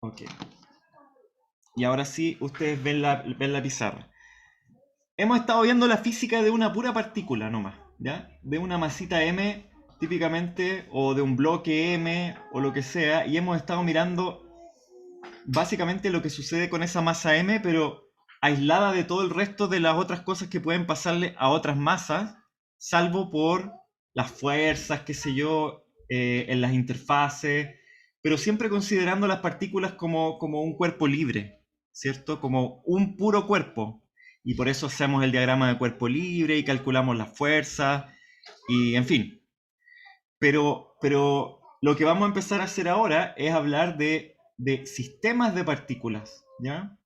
Ok. Y ahora sí, ustedes ven la pizarra. Hemos estado viendo la física de una pura partícula nomás, ¿ya? De una masita M, típicamente, o de un bloque M, o lo que sea, y hemos estado mirando básicamente lo que sucede con esa masa M, pero aislada de todo el resto de las otras cosas que pueden pasarle a otras masas, salvo por las fuerzas, qué sé yo, en las interfaces, pero siempre considerando las partículas como un cuerpo libre, ¿cierto? Como un puro cuerpo. Y por eso hacemos el diagrama de cuerpo libre y calculamos las fuerzas, y en fin. Pero lo que vamos a empezar a hacer ahora es hablar de sistemas de partículas, ¿ya?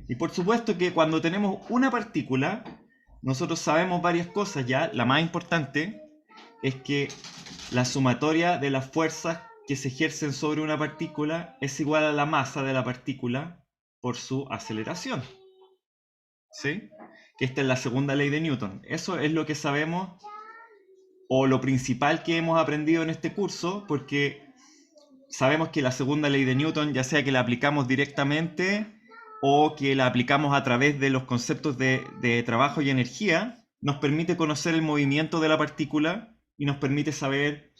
Y por supuesto que cuando tenemos una partícula, nosotros sabemos varias cosas ya. La más importante es que la sumatoria de las fuerzas que se ejercen sobre una partícula es igual a la masa de la partícula por su aceleración, ¿sí? Que esta es la segunda ley de Newton. Eso es lo que sabemos o lo principal que hemos aprendido en este curso, porque sabemos que la segunda ley de Newton, ya sea que la aplicamos directamente o que la aplicamos a través de los conceptos de trabajo y energía, nos permite conocer el movimiento de la partícula y nos permite saber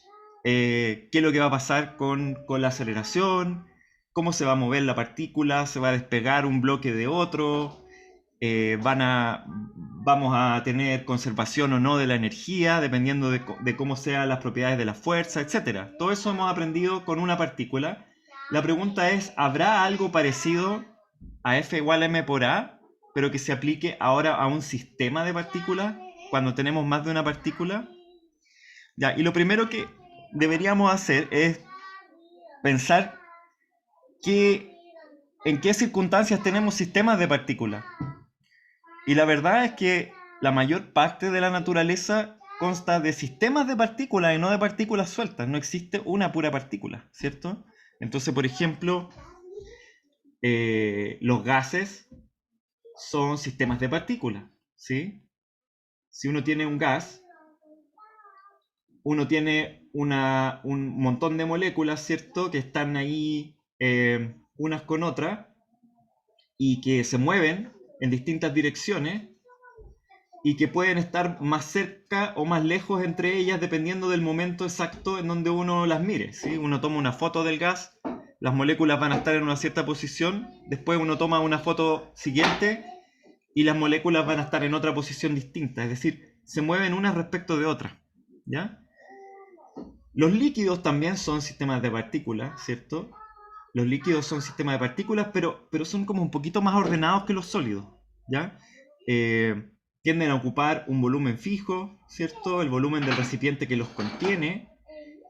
qué es lo que va a pasar con la aceleración, cómo se va a mover la partícula, se va a despegar un bloque de otro, eh, van a, vamos a tener conservación o no de la energía, dependiendo de cómo sean las propiedades de la fuerza, etc. Todo eso hemos aprendido con una partícula. La pregunta es, ¿habrá algo parecido a F igual a M por A, pero que se aplique ahora a un sistema de partículas cuando tenemos más de una partícula? Ya, y lo primero que deberíamos hacer es pensar en qué circunstancias tenemos sistemas de partículas. Y la verdad es que la mayor parte de la naturaleza consta de sistemas de partículas y no de partículas sueltas. No existe una pura partícula, ¿cierto? Entonces, por ejemplo, los gases son sistemas de partículas, ¿sí? Si uno tiene un gas, uno tiene un montón de moléculas, ¿cierto? Que están ahí unas con otras y que se mueven en distintas direcciones y que pueden estar más cerca o más lejos entre ellas dependiendo del momento exacto en donde uno las mire, ¿sí? Uno toma una foto del gas, las moléculas van a estar en una cierta posición, después uno toma una foto siguiente y las moléculas van a estar en otra posición distinta, es decir, se mueven unas respecto de otras, ¿ya? Los líquidos también son sistemas de partículas, ¿cierto? Los líquidos son sistemas de partículas, pero son como un poquito más ordenados que los sólidos, ¿ya? Tienden a ocupar un volumen fijo, ¿cierto? El volumen del recipiente que los contiene.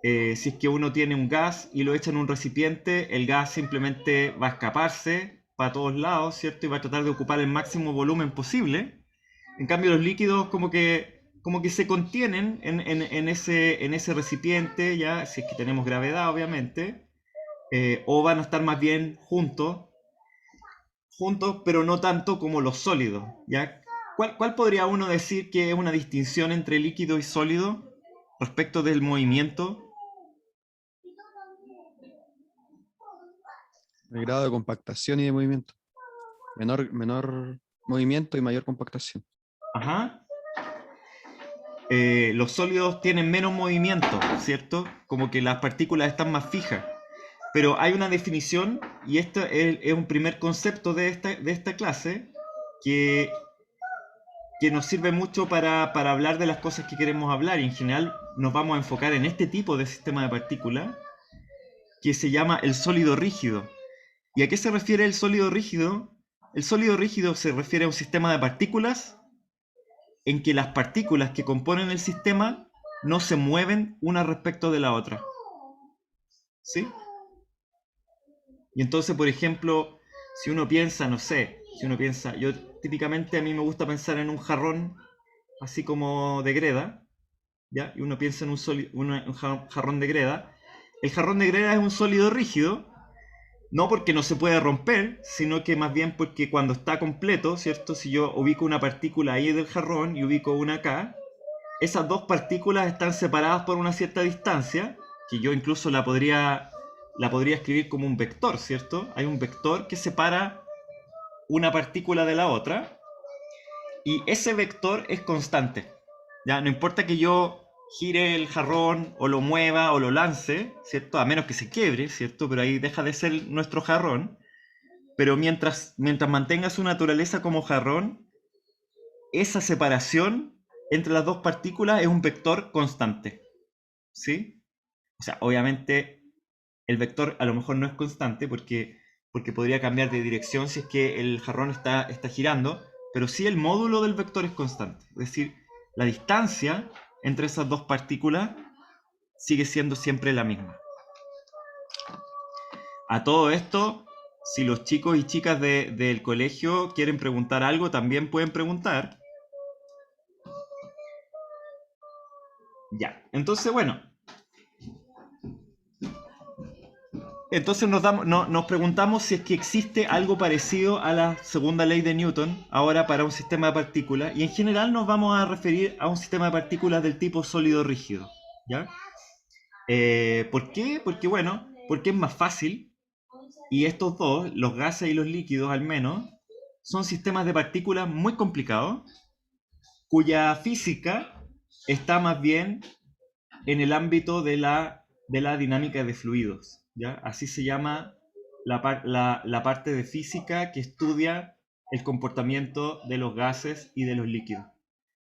Si es que uno tiene un gas y lo echa en un recipiente, el gas simplemente va a escaparse para todos lados, ¿cierto? Y va a tratar de ocupar el máximo volumen posible. En cambio, los líquidos como que se contienen en ese recipiente, ya, si es que tenemos gravedad, obviamente, o van a estar más bien juntos, pero no tanto como los sólidos, ¿ya? ¿Cuál podría uno decir que es una distinción entre líquido y sólido respecto del movimiento? El grado de compactación y de movimiento. Menor movimiento y mayor compactación. Ajá. Los sólidos tienen menos movimiento, ¿cierto? Como que las partículas están más fijas. Pero hay una definición, y esto es un primer concepto de esta clase, que, que nos sirve mucho para hablar de las cosas que queremos hablar. Y en general nos vamos a enfocar en este tipo de sistema de partículas, que se llama el sólido rígido. ¿Y a qué se refiere el sólido rígido? El sólido rígido se refiere a un sistema de partículas en que las partículas que componen el sistema no se mueven una respecto de la otra, ¿sí? Y entonces, por ejemplo, si uno piensa, no sé, yo típicamente a mí me gusta pensar en un jarrón así como de greda, ¿ya? Y uno piensa en un jarrón de greda. El jarrón de greda es un sólido rígido, no porque no se puede romper, sino que más bien porque cuando está completo, ¿cierto? Si yo ubico una partícula ahí del jarrón y ubico una acá, esas dos partículas están separadas por una cierta distancia, que yo incluso la podría escribir como un vector, ¿cierto? Hay un vector que separa una partícula de la otra, y ese vector es constante. Ya, no importa que yo gire el jarrón, o lo mueva, o lo lance, ¿cierto? A menos que se quiebre, ¿cierto? Pero ahí deja de ser nuestro jarrón. Pero mientras mantenga su naturaleza como jarrón, esa separación entre las dos partículas es un vector constante, ¿sí? O sea, obviamente el vector a lo mejor no es constante porque podría cambiar de dirección si es que el jarrón está girando, pero sí el módulo del vector es constante. Es decir, la distancia entre esas dos partículas sigue siendo siempre la misma. A todo esto, si los chicos y chicas del colegio quieren preguntar algo, también pueden preguntar. Ya, entonces bueno. Entonces nos preguntamos si es que existe algo parecido a la segunda ley de Newton ahora para un sistema de partículas, y en general nos vamos a referir a un sistema de partículas del tipo sólido-rígido, ¿ya? ¿Por qué? Porque es más fácil, y estos dos, los gases y los líquidos al menos, son sistemas de partículas muy complicados, cuya física está más bien en el ámbito de la dinámica de fluidos, ¿ya? Así se llama la parte de física que estudia el comportamiento de los gases y de los líquidos,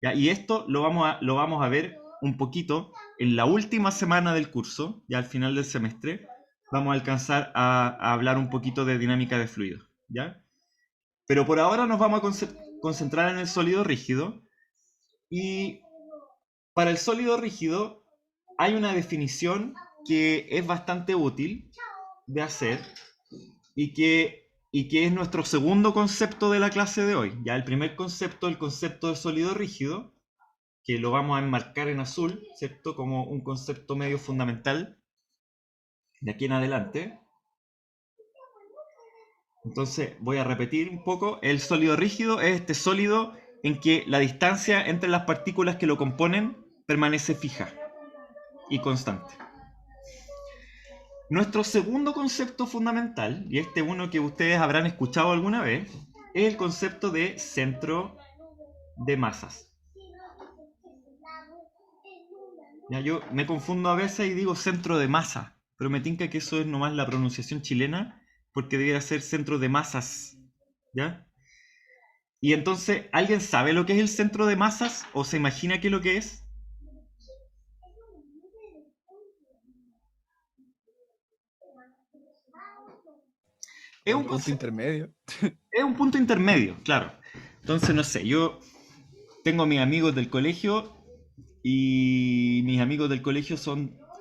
¿ya? Y esto lo vamos a ver un poquito en la última semana del curso, ya al final del semestre, vamos a alcanzar a hablar un poquito de dinámica de fluidos, ¿ya? Pero por ahora nos vamos a concentrar en el sólido rígido, y para el sólido rígido hay una definición que es bastante útil de hacer y que es nuestro segundo concepto de la clase de hoy. Ya el primer concepto, el concepto de sólido rígido, que lo vamos a enmarcar en azul, ¿cierto? Como un concepto medio fundamental de aquí en adelante. Entonces voy a repetir un poco. El sólido rígido es este sólido en que la distancia entre las partículas que lo componen permanece fija y constante. Nuestro segundo concepto fundamental, y este uno que ustedes habrán escuchado alguna vez, es el concepto de centro de masas. Ya, yo me confundo a veces y digo centro de masa, pero me tinca que eso es nomás la pronunciación chilena, porque debería ser centro de masas, ¿ya? Y entonces, ¿alguien sabe lo que es el centro de masas? ¿O se imagina qué es lo que es? Es Un un, punto intermedio. es un punto intermedio, claro. Entonces, no sé, yo tengo a mis amigos del colegio, y mis amigos del colegio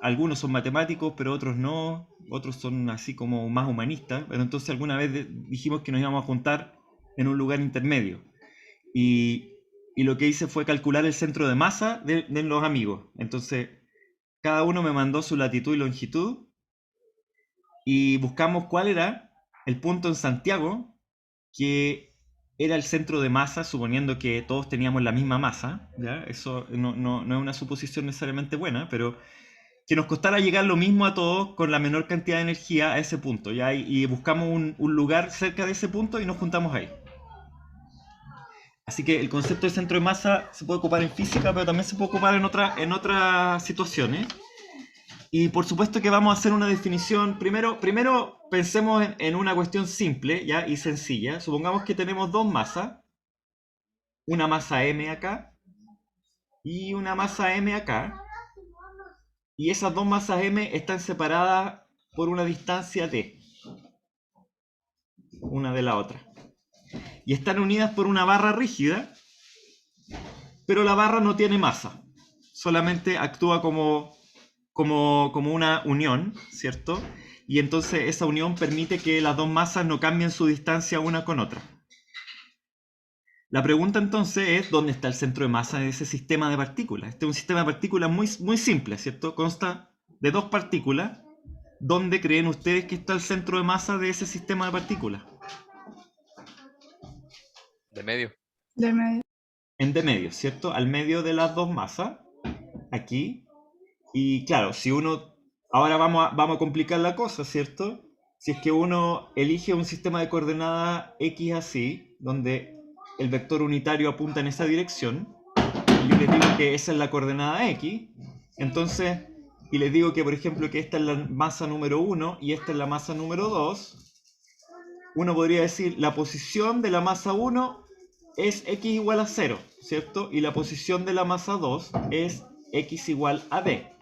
algunos son matemáticos, pero otros no, otros son así como más humanistas, pero entonces alguna vez dijimos que nos íbamos a juntar en un lugar intermedio. Y, lo que hice fue calcular el centro de masa de los amigos. Entonces, cada uno me mandó su latitud y longitud, y buscamos cuál era el punto en Santiago que era el centro de masa, suponiendo que todos teníamos la misma masa, ¿ya? Eso no es una suposición necesariamente buena, pero que nos costara llegar lo mismo a todos con la menor cantidad de energía a ese punto, ¿ya? Y buscamos un lugar cerca de ese punto y nos juntamos ahí. Así que el concepto de centro de masa se puede ocupar en física, pero también se puede ocupar en otras situaciones. Y por supuesto que vamos a hacer una definición. Primero pensemos en una cuestión simple, ¿ya? Y sencilla. Supongamos que tenemos dos masas. Una masa M acá y una masa M acá. Y esas dos masas M están separadas por una distancia d, una de la otra. Y están unidas por una barra rígida, pero la barra no tiene masa. Solamente actúa como una unión, ¿cierto? Y entonces esa unión permite que las dos masas no cambien su distancia una con otra. La pregunta entonces es, ¿dónde está el centro de masa de ese sistema de partículas? Este es un sistema de partículas muy, muy simple, ¿cierto? Consta de dos partículas. ¿Dónde creen ustedes que está el centro de masa de ese sistema de partículas? De medio. De medio. En de medio, ¿cierto? Al medio de las dos masas. aquí. Y claro, si uno... Ahora vamos a complicar la cosa, ¿cierto? Si es que uno elige un sistema de coordenadas X así, donde el vector unitario apunta en esa dirección, y yo les digo que esa es la coordenada X, entonces, y les digo que, por ejemplo, que esta es la masa número 1 y esta es la masa número 2, uno podría decir la posición de la masa 1 es X igual a 0, ¿cierto? Y la posición de la masa 2 es X igual a D.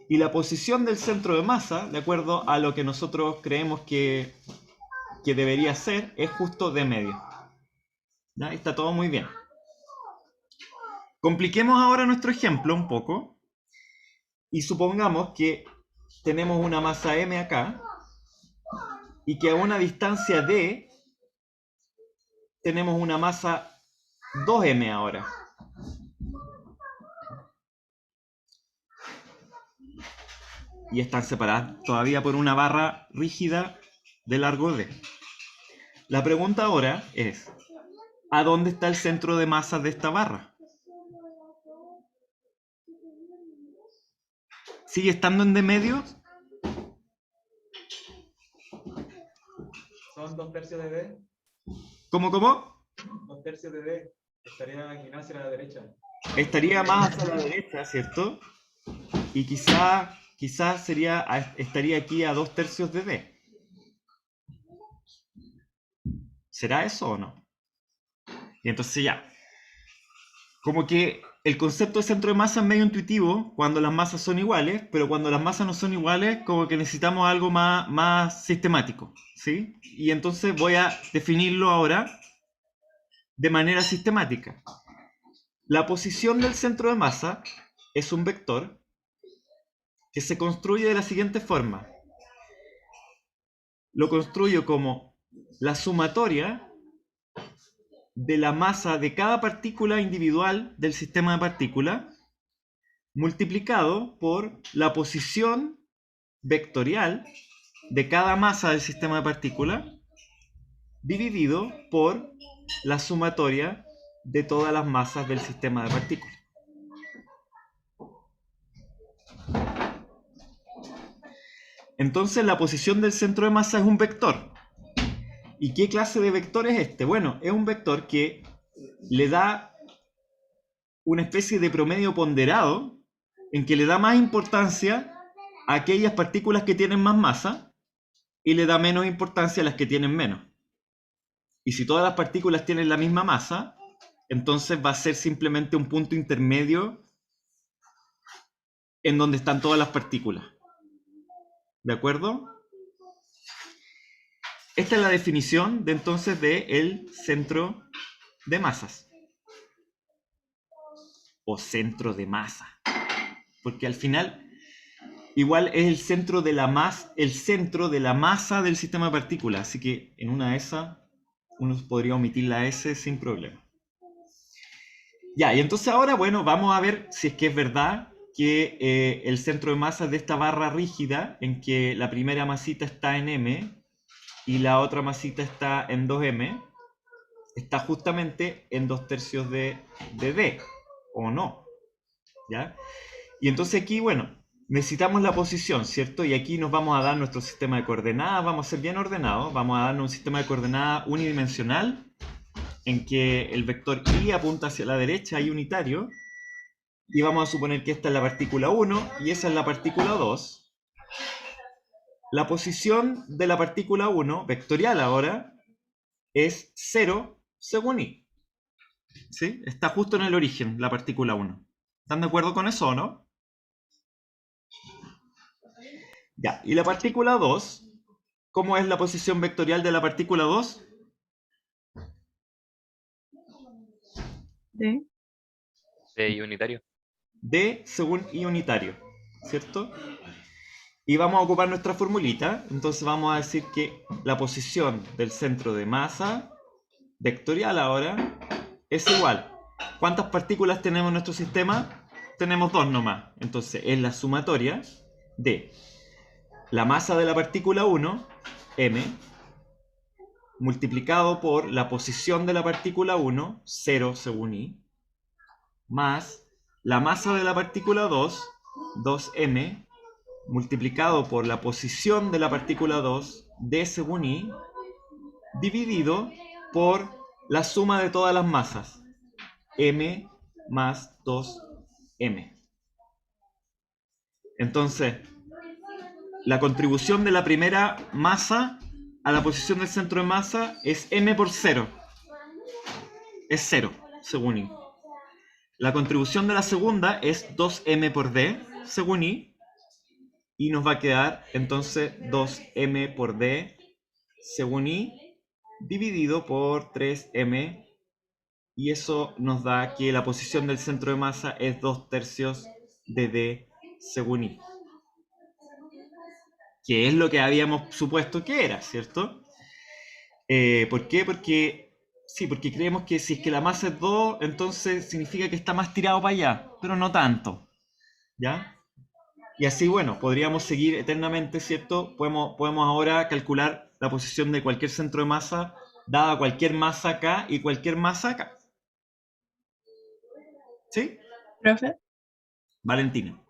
Y la posición del centro de masa, de acuerdo a lo que nosotros creemos que debería ser, es justo D medio. ¿Ya? Está todo muy bien. Compliquemos ahora nuestro ejemplo un poco y supongamos que tenemos una masa M acá y que a una distancia D tenemos una masa 2M ahora. Y están separadas todavía por una barra rígida de largo D. La pregunta ahora es, ¿a dónde está el centro de masa de esta barra? ¿Sigue estando en D medio? Son 2/3 de D. ¿Cómo, cómo? 2/3 de D. Estaría inclinado hacia la derecha. Estaría más hacia la derecha, ¿cierto? Y quizá estaría aquí a 2/3 de D. ¿Será eso o no? Y entonces ya. Como que el concepto de centro de masa es medio intuitivo cuando las masas son iguales, pero cuando las masas no son iguales, como que necesitamos algo más sistemático, ¿sí? Y entonces voy a definirlo ahora de manera sistemática. La posición del centro de masa es un vector que se construye de la siguiente forma. Lo construyo como la sumatoria de la masa de cada partícula individual del sistema de partículas multiplicado por la posición vectorial de cada masa del sistema de partículas dividido por la sumatoria de todas las masas del sistema de partículas. Entonces la posición del centro de masa es un vector. ¿Y qué clase de vector es este? Bueno, es un vector que le da una especie de promedio ponderado en que le da más importancia a aquellas partículas que tienen más masa y le da menos importancia a las que tienen menos. Y si todas las partículas tienen la misma masa, entonces va a ser simplemente un punto intermedio en donde están todas las partículas. ¿De acuerdo? Esta es la definición de entonces del centro de masas. O centro de masa. Porque al final igual es el centro de la masa del sistema de partículas. Así que en una de esas uno podría omitir la S sin problema. Ya, y entonces ahora, bueno, vamos a ver si es que es verdad que el centro de masa de esta barra rígida, en que la primera masita está en M y la otra masita está en 2M, está justamente en 2/3 de D, ¿o no? ¿Ya? Y entonces aquí, bueno, necesitamos la posición, ¿cierto? Y aquí nos vamos a dar nuestro sistema de coordenadas, vamos a ser bien ordenados, vamos a darnos un sistema de coordenadas unidimensional, en que el vector Y apunta hacia la derecha y unitario, y vamos a suponer que esta es la partícula 1 y esa es la partícula 2. La posición de la partícula 1, vectorial ahora, es 0 según Y. ¿Sí? Está justo en el origen, la partícula 1. ¿Están de acuerdo con eso o no? Ya, y la partícula 2, ¿cómo es la posición vectorial de la partícula 2? D. De unitario. D según Y unitario, ¿cierto? Y vamos a ocupar nuestra formulita, entonces vamos a decir que la posición del centro de masa vectorial ahora es igual. ¿Cuántas partículas tenemos en nuestro sistema? Tenemos 2 nomás, entonces es la sumatoria de la masa de la partícula 1, M, multiplicado por la posición de la partícula 1, 0 según Y, más la masa de la partícula 2, 2m, multiplicado por la posición de la partícula 2, d según i, dividido por la suma de todas las masas, m más 2m. Entonces, la contribución de la primera masa a la posición del centro de masa es m por 0. Es 0, según i. La contribución de la segunda es 2m por d, según i. Y nos va a quedar entonces 2m por d, según i, dividido por 3m. Y eso nos da que la posición del centro de masa es 2/3 de d, según i. Que es lo que habíamos supuesto que era, ¿cierto? ¿Por qué? Porque creemos que si es que la masa es 2, entonces significa que está más tirado para allá, pero no tanto, ¿ya? Y así, bueno, podríamos seguir eternamente, ¿cierto? Podemos ahora calcular la posición de cualquier centro de masa, dada cualquier masa acá y cualquier masa acá. ¿Sí? Profe, Valentina.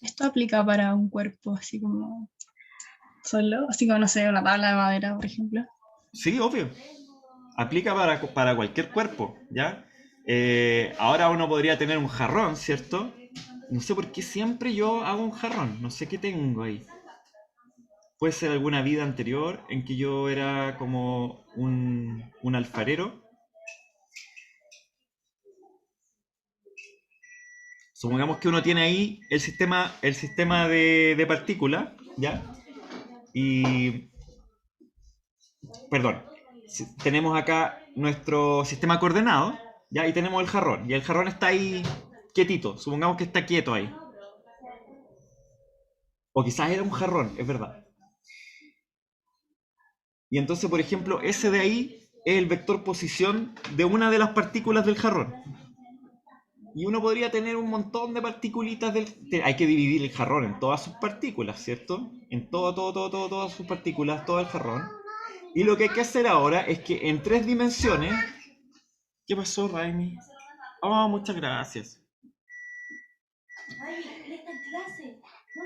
esto aplica para un cuerpo así como solo, así como, no sé, una tabla de madera, por ejemplo. Sí, obvio. Aplica para cualquier cuerpo, ¿ya? Ahora uno podría tener un jarrón, ¿cierto? No sé por qué siempre yo hago un jarrón, no sé qué tengo ahí. Puede ser alguna vida anterior en que yo era como un alfarero. Supongamos que uno tiene ahí el sistema de partículas, ¿ya? Y, perdón, tenemos acá nuestro sistema coordenado, ¿ya? Y tenemos el jarrón. Y el jarrón está ahí quietito. Supongamos que está quieto ahí. O quizás era un jarrón, es verdad. Y entonces, por ejemplo, ese de ahí es el vector posición de una de las partículas del jarrón. Y uno podría tener un montón de particulitas hay que dividir el jarrón en todas sus partículas, ¿cierto? En todas sus partículas, todo el jarrón. Y lo que hay que hacer ahora es que en 3 dimensiones... ¿Qué pasó, Raimi? Oh, muchas gracias.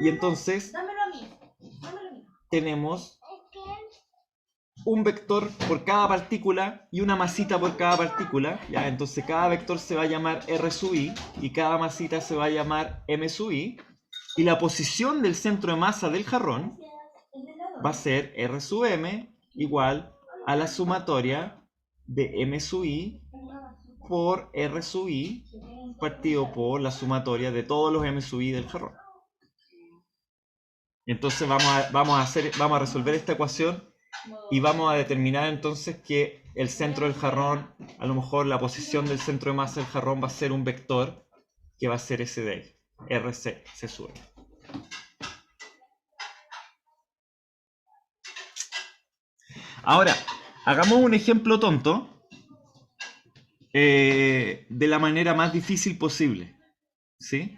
Y entonces tenemos un vector por cada partícula y una masita por cada partícula, ¿ya? Entonces cada vector se va a llamar R sub i y cada masita se va a llamar M sub i, y la posición del centro de masa del jarrón va a ser R sub m igual a la sumatoria de M sub i por R sub i partido por la sumatoria de todos los M sub i del jarrón. Entonces vamos a resolver esta ecuación y vamos a determinar entonces que el centro del jarrón, a lo mejor la posición del centro de masa del jarrón va a ser un vector que va a ser ese de ahí, RC, se sube. Ahora, hagamos un ejemplo tonto de la manera más difícil posible, ¿sí?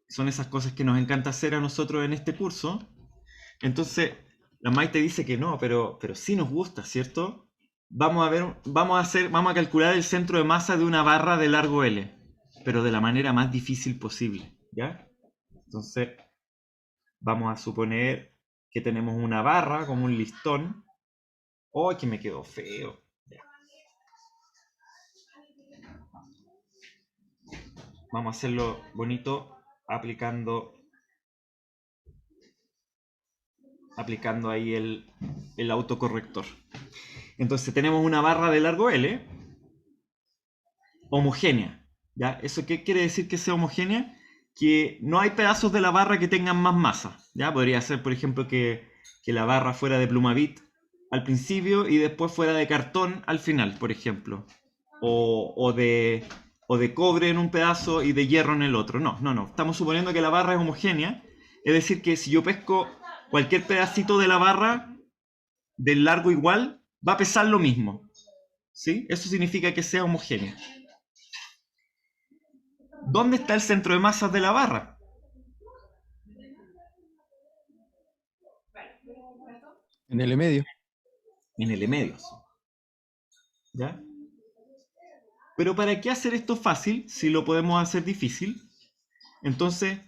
Son esas cosas que nos encanta hacer a nosotros en este curso. Entonces, la Maite dice que no, pero sí nos gusta, ¿cierto? Vamos a calcular el centro de masa de una barra de largo L, pero de la manera más difícil posible, ¿ya? Entonces, vamos a suponer que tenemos una barra como un listón. ¡Oh, que me quedó feo! Ya. Vamos a hacerlo bonito aplicando ahí el autocorrector. Entonces tenemos una barra de largo L homogénea, ¿ya? ¿Eso qué quiere decir que sea homogénea? Que no hay pedazos de la barra que tengan más masa, ¿ya? Podría ser, por ejemplo, que la barra fuera de Plumavit al principio y después fuera de cartón al final, por ejemplo. O de cobre en un pedazo y de hierro en el otro. No. Estamos suponiendo que la barra es homogénea. Es decir, que si yo pesco cualquier pedacito de la barra del largo igual, va a pesar lo mismo, ¿sí? Eso significa que sea homogénea. ¿Dónde está el centro de masas de la barra? En el medio. En el medio. ¿Ya? Pero ¿para qué hacer esto fácil si lo podemos hacer difícil? Entonces,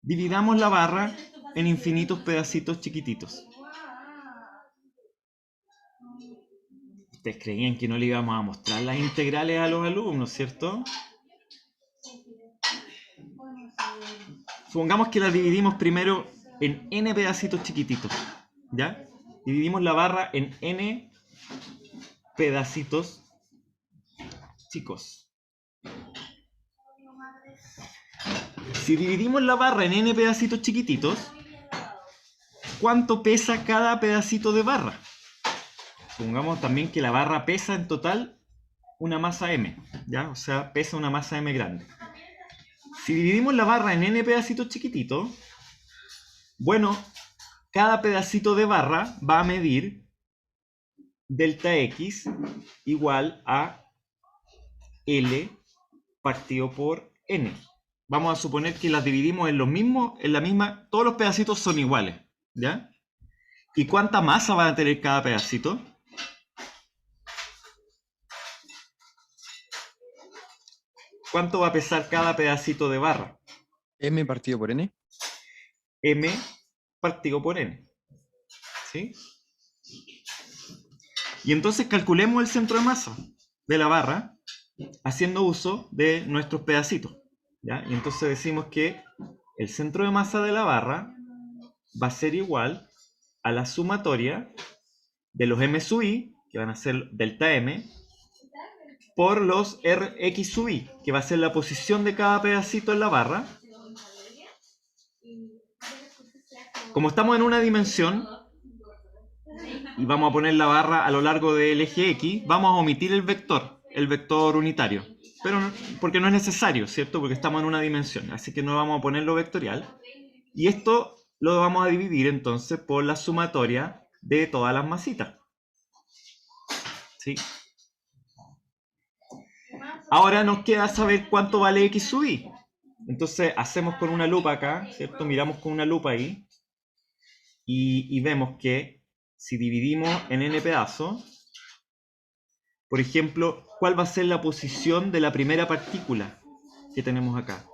dividamos la barra en infinitos pedacitos chiquititos. Ustedes creían que no le íbamos a mostrar las integrales a los alumnos, ¿cierto? Supongamos que las dividimos primero en n pedacitos chiquititos, ¿ya? Dividimos la barra en n pedacitos chicos. Si dividimos la barra en n pedacitos chiquititos, ¿cuánto pesa cada pedacito de barra? Supongamos también que la barra pesa en total una masa m, ¿ya? O sea, pesa una masa m grande. Si dividimos la barra en n pedacitos chiquititos, bueno, cada pedacito de barra va a medir delta x igual a L partido por N. Vamos a suponer que las dividimos en los mismos, en la misma, todos los pedacitos son iguales, ¿ya? ¿Y cuánta masa va a tener cada pedacito? ¿Cuánto va a pesar cada pedacito de barra? M partido por N. M partido por N. ¿Sí? Y entonces calculemos el centro de masa de la barra haciendo uso de nuestros pedacitos, ¿ya? Y entonces decimos que el centro de masa de la barra va a ser igual a la sumatoria de los m sub i, que van a ser delta m, por los rx sub i, que va a ser la posición de cada pedacito en la barra. Como estamos en una dimensión y vamos a poner la barra a lo largo del eje x, vamos a omitir el vector unitario, pero no, porque no es necesario, ¿cierto? Porque estamos en una dimensión, así que no vamos a ponerlo vectorial. Y esto lo vamos a dividir entonces por la sumatoria de todas las masitas. ¿Sí? Ahora nos queda saber cuánto vale x sub i. Entonces hacemos con una lupa acá, ¿cierto? Miramos con una lupa ahí y vemos que si dividimos en n pedazos, por ejemplo, ¿cuál va a ser la posición de la primera partícula que tenemos acá?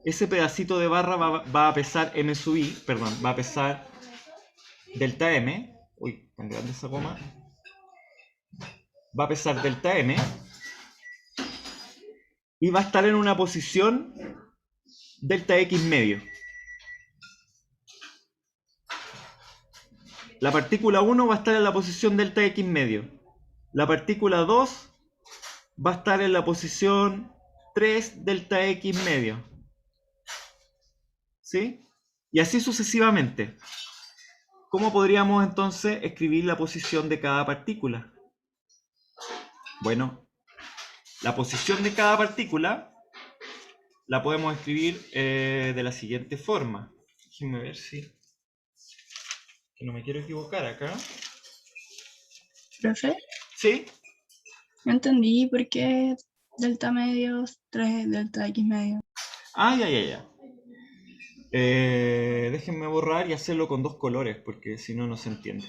Ese pedacito de barra va a pesar m sub i, perdón, va a pesar delta m. Uy, tan grande esa goma. Va a pesar delta m. Y va a estar en una posición delta x medio. La partícula 1 va a estar en la posición delta x medio. La partícula 2 va a estar en la posición 3 delta x medio. ¿Sí? Y así sucesivamente. ¿Cómo podríamos entonces escribir la posición de cada partícula? Bueno, la posición de cada partícula la podemos escribir de la siguiente forma. Déjenme ver si... que no me quiero equivocar acá. Profe, ¿Sí? no entendí por qué delta medio 3 delta x medio. Ah, ya. Déjenme borrar y hacerlo con dos colores, porque si no, no se entiende.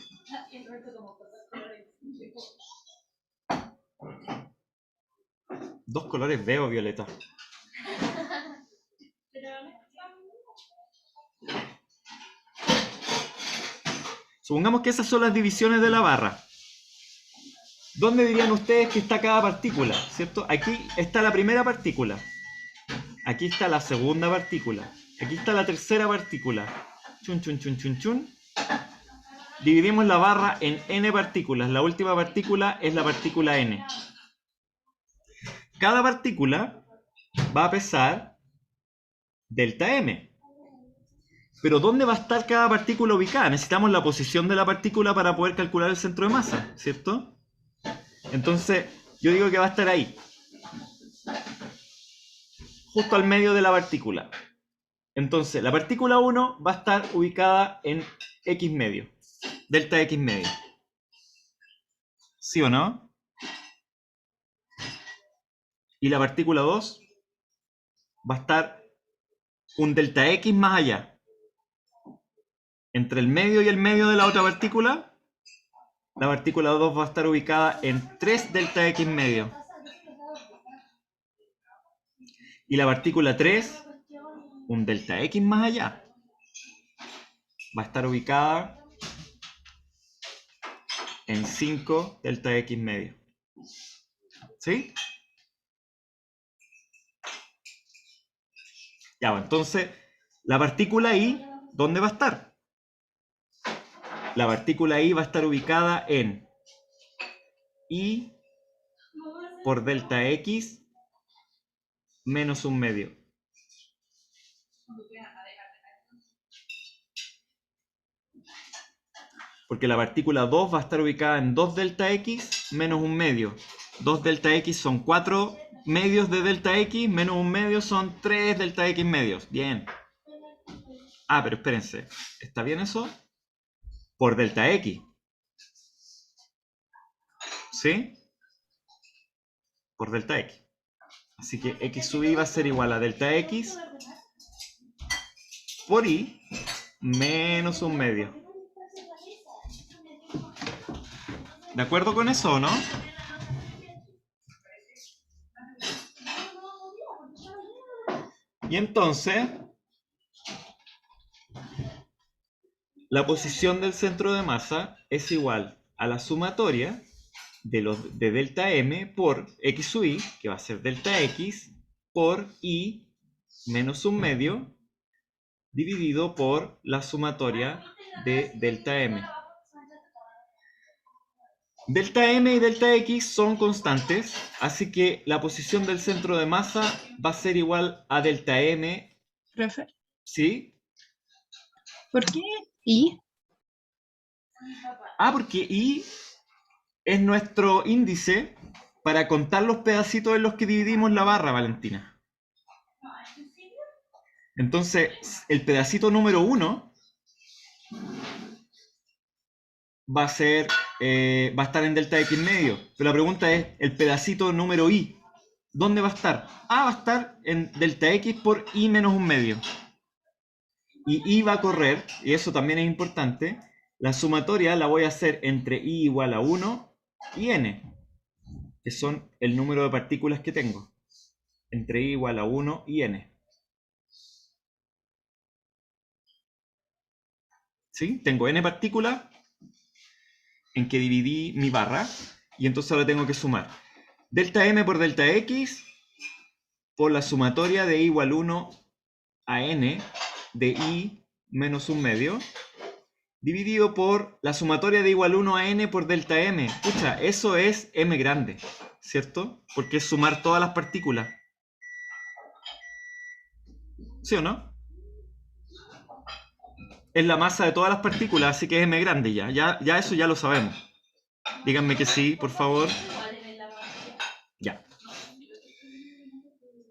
Dos colores veo, Violeta. Supongamos que esas son las divisiones de la barra. ¿Dónde dirían ustedes que está cada partícula? ¿Cierto? Aquí está la primera partícula. Aquí está la segunda partícula. Aquí está la tercera partícula. Chun, chun, chun, chun, chun. Dividimos la barra en n partículas. La última partícula es la partícula n. Cada partícula va a pesar delta m. Pero ¿dónde va a estar cada partícula ubicada? Necesitamos la posición de la partícula para poder calcular el centro de masa, ¿cierto? Entonces, yo digo que va a estar ahí. Justo al medio de la partícula. Entonces, la partícula 1 va a estar ubicada en x medio. Delta x medio. ¿Sí o no? Y la partícula 2 va a estar un delta x más allá. Entre el medio y el medio de la otra partícula, la partícula 2 va a estar ubicada en 3 delta x medio. Y la partícula 3, un delta X más allá. Va a estar ubicada en 5 delta X medio. ¿Sí? Ya, bueno, entonces, la partícula I, ¿dónde va a estar? La partícula I va a estar ubicada en I por delta X menos un medio. Porque la partícula 2 va a estar ubicada en 2 delta X menos un medio. 2 delta X son 4 medios de delta X, menos un medio son 3 delta X medios. Bien. Ah, pero espérense. ¿Está bien eso? Por delta X. ¿Sí? Por delta X. Así que X sub I va a ser igual a delta X por I menos un medio. ¿De acuerdo con eso o no? Y entonces, la posición del centro de masa es igual a la sumatoria de delta M por X sub I, que va a ser delta X, por I menos un medio, dividido por la sumatoria de delta M. Delta M y delta X son constantes, así que la posición del centro de masa va a ser igual a delta M, Profe, ¿sí? ¿por qué I? Ah, porque I es nuestro índice para contar los pedacitos en los que dividimos la barra, Valentina. Entonces, el pedacito número 1 va a estar en delta X medio. Pero la pregunta es, el pedacito número I, ¿dónde va a estar? Ah, va a estar en delta X por I menos un medio. Y I va a correr, y eso también es importante, la sumatoria la voy a hacer entre I igual a 1 y N, que son el número de partículas que tengo. Entre I igual a 1 y N. ¿Sí? Tengo N partículas en que dividí mi barra, y entonces ahora tengo que sumar delta M por delta X por la sumatoria de I igual 1 a N de I menos un medio, dividido por la sumatoria de igual 1 a N por delta M. Escucha, eso es M grande, ¿cierto? Porque es sumar todas las partículas. ¿Sí o no? Es la masa de todas las partículas, así que es M grande ya. Ya eso ya lo sabemos. Díganme que sí, por favor. Ya.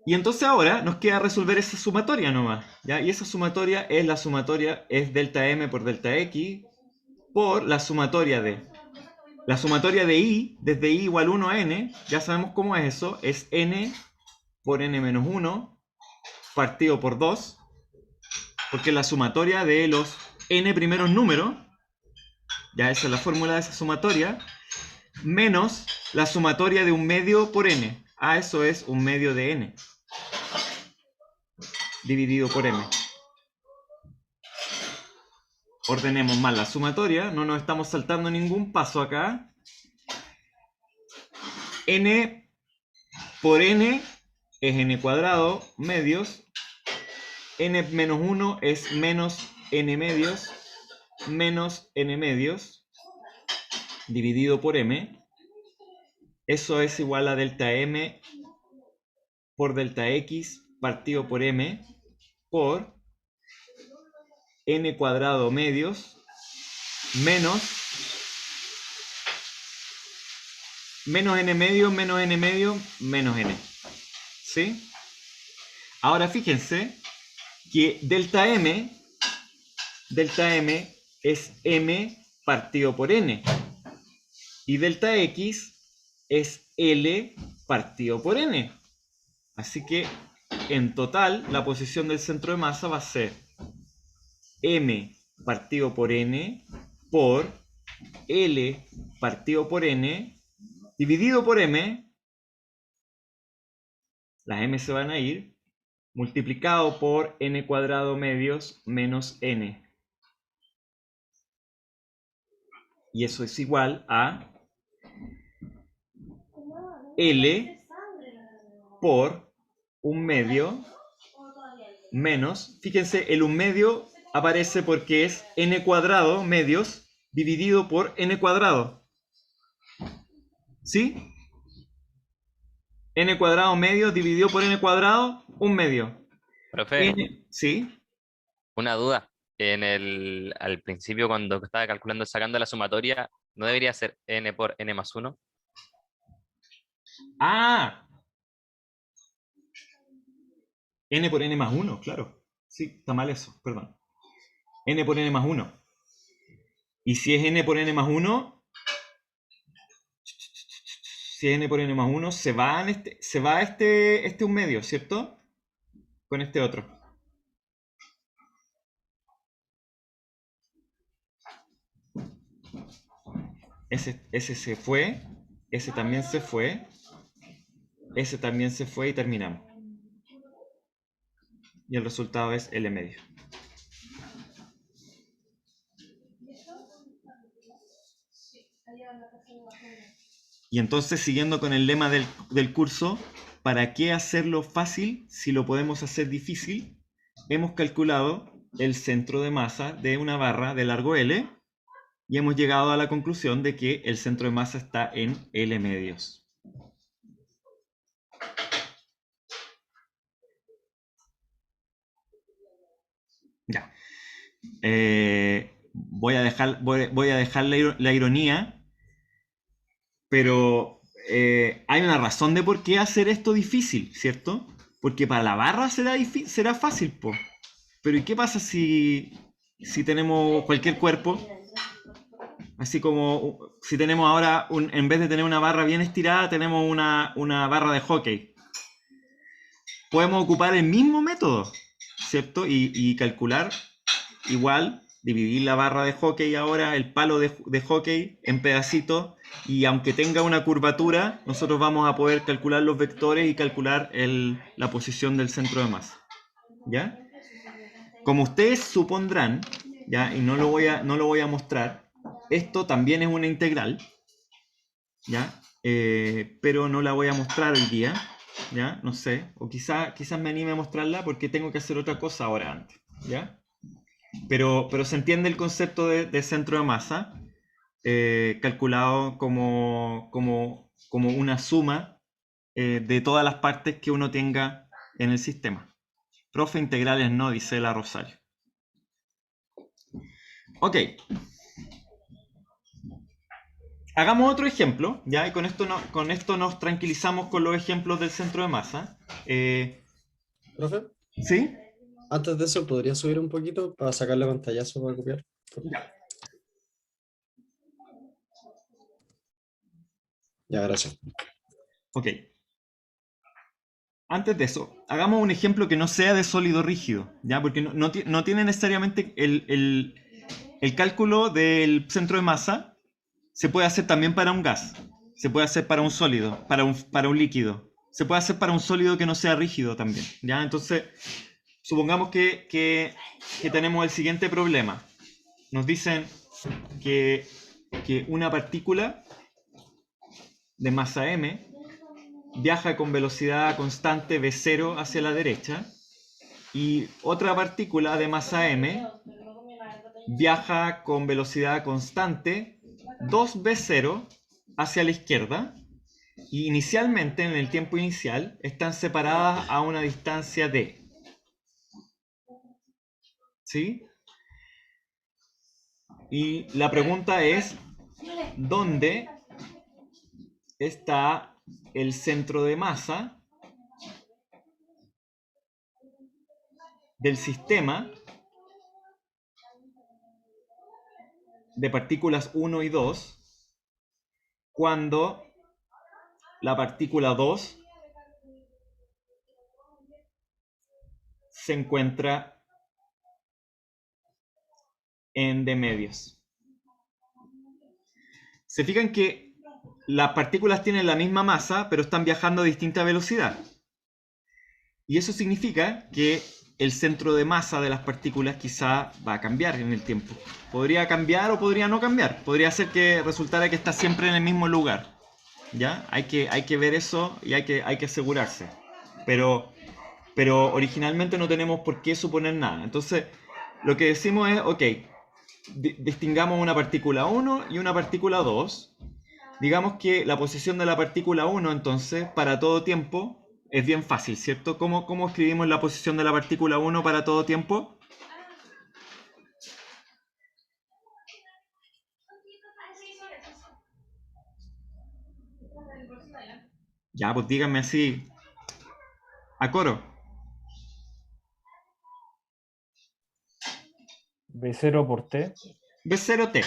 Y entonces ahora nos queda resolver esa sumatoria nomás, ¿ya? Y esa sumatoria es delta M por delta X por la sumatoria de I, desde I igual 1 a N, ya sabemos cómo es eso, es N por N menos 1 partido por 2, porque la sumatoria de los N primeros números, ya esa es la fórmula de esa sumatoria, menos la sumatoria de un medio por N. Ah, eso es un medio de N dividido por M. Ordenemos más la sumatoria, no nos estamos saltando ningún paso acá. N por N es N cuadrado, medios. N menos 1 es menos N medios, menos N medios, dividido por M. Eso es igual a delta M por delta X partido por M por N cuadrado medios menos N medio menos N medio menos N. ¿Sí? Ahora fíjense que delta M es M partido por N. Y delta X es L partido por N. Así que en total la posición del centro de masa va a ser M partido por N por L partido por N dividido por M. Las M se van a ir multiplicado por n cuadrado medios menos n. Y eso es igual a L por 1/2 menos, fíjense, el 1/2 aparece porque es n cuadrado medios dividido por n cuadrado. ¿Sí? N cuadrado medios dividido por n cuadrado, 1/2. Profe, ¿Sí? una duda. Al principio, cuando estaba calculando, sacando la sumatoria, ¿no debería ser n por n más 1? Ah, n por n más 1, claro. Sí, está mal eso, perdón. N por n más 1. Y si es n por n más 1, si es n por n más 1, se va este 1/2, ¿cierto? Con este otro. Ese se fue, ese también se fue, ese también se fue y terminamos. Y el resultado es L medio. Y entonces, siguiendo con el lema del curso, ¿para qué hacerlo fácil si lo podemos hacer difícil? Hemos calculado el centro de masa de una barra de largo L y hemos llegado a la conclusión de que el centro de masa está en L medios. Ya. Voy a dejar la ironía, pero hay una razón de por qué hacer esto difícil, ¿cierto? Porque para la barra será fácil, po. Pero ¿y qué pasa si tenemos cualquier cuerpo? Así como si tenemos ahora, en vez de tener una barra bien estirada, tenemos una barra de hockey. Podemos ocupar el mismo método, ¿cierto? Y calcular igual, dividir la barra de hockey ahora, el palo de hockey en pedacitos, y aunque tenga una curvatura, nosotros vamos a poder calcular los vectores y calcular la posición del centro de masa. ¿Ya? Como ustedes supondrán, ¿ya? Y no lo voy a mostrar, esto también es una integral, ¿ya? Pero no la voy a mostrar hoy día, ¿ya? No sé, o quizás me anime a mostrarla porque tengo que hacer otra cosa ahora antes, ¿ya? Pero se entiende el concepto de centro de masa, calculado como una suma de todas las partes que uno tenga en el sistema. Profe, integrales no, dice la Rosario. Ok. Hagamos otro ejemplo, ¿ya? Y con esto nos tranquilizamos con los ejemplos del centro de masa. Profe, ¿Sí? antes de eso, ¿podría subir un poquito para sacarle pantallazo para copiar? Ya. Ya, gracias. Ok. Antes de eso, hagamos un ejemplo que no sea de sólido rígido, ¿ya? Porque no tiene necesariamente el cálculo del centro de masa. Se puede hacer también para un gas, se puede hacer para un sólido, para un líquido, se puede hacer para un sólido que no sea rígido también, ¿ya? Entonces, supongamos que tenemos el siguiente problema. Nos dicen que una partícula de masa m viaja con velocidad constante v0 hacia la derecha y otra partícula de masa m viaja con velocidad constante 2v0 hacia la izquierda y inicialmente, en el tiempo inicial, están separadas a una distancia d. ¿Sí? Y la pregunta es, ¿dónde está el centro de masa del sistema de partículas 1 y 2 cuando la partícula 2 se encuentra en d medios? Se fijan que las partículas tienen la misma masa, pero están viajando a distinta velocidad. Y eso significa que el centro de masa de las partículas quizá va a cambiar en el tiempo. Podría cambiar o podría no cambiar. Podría ser que resultara que está siempre en el mismo lugar. ¿Ya? Hay que ver eso y hay que asegurarse. Pero originalmente no tenemos por qué suponer nada. Entonces, lo que decimos es, ok, distingamos una partícula 1 y una partícula 2. Digamos que la posición de la partícula 1, entonces, para todo tiempo, es bien fácil, ¿cierto? ¿Cómo escribimos la posición de la partícula 1 para todo tiempo? Ya, pues díganme así, a coro. B0 por T. B0T.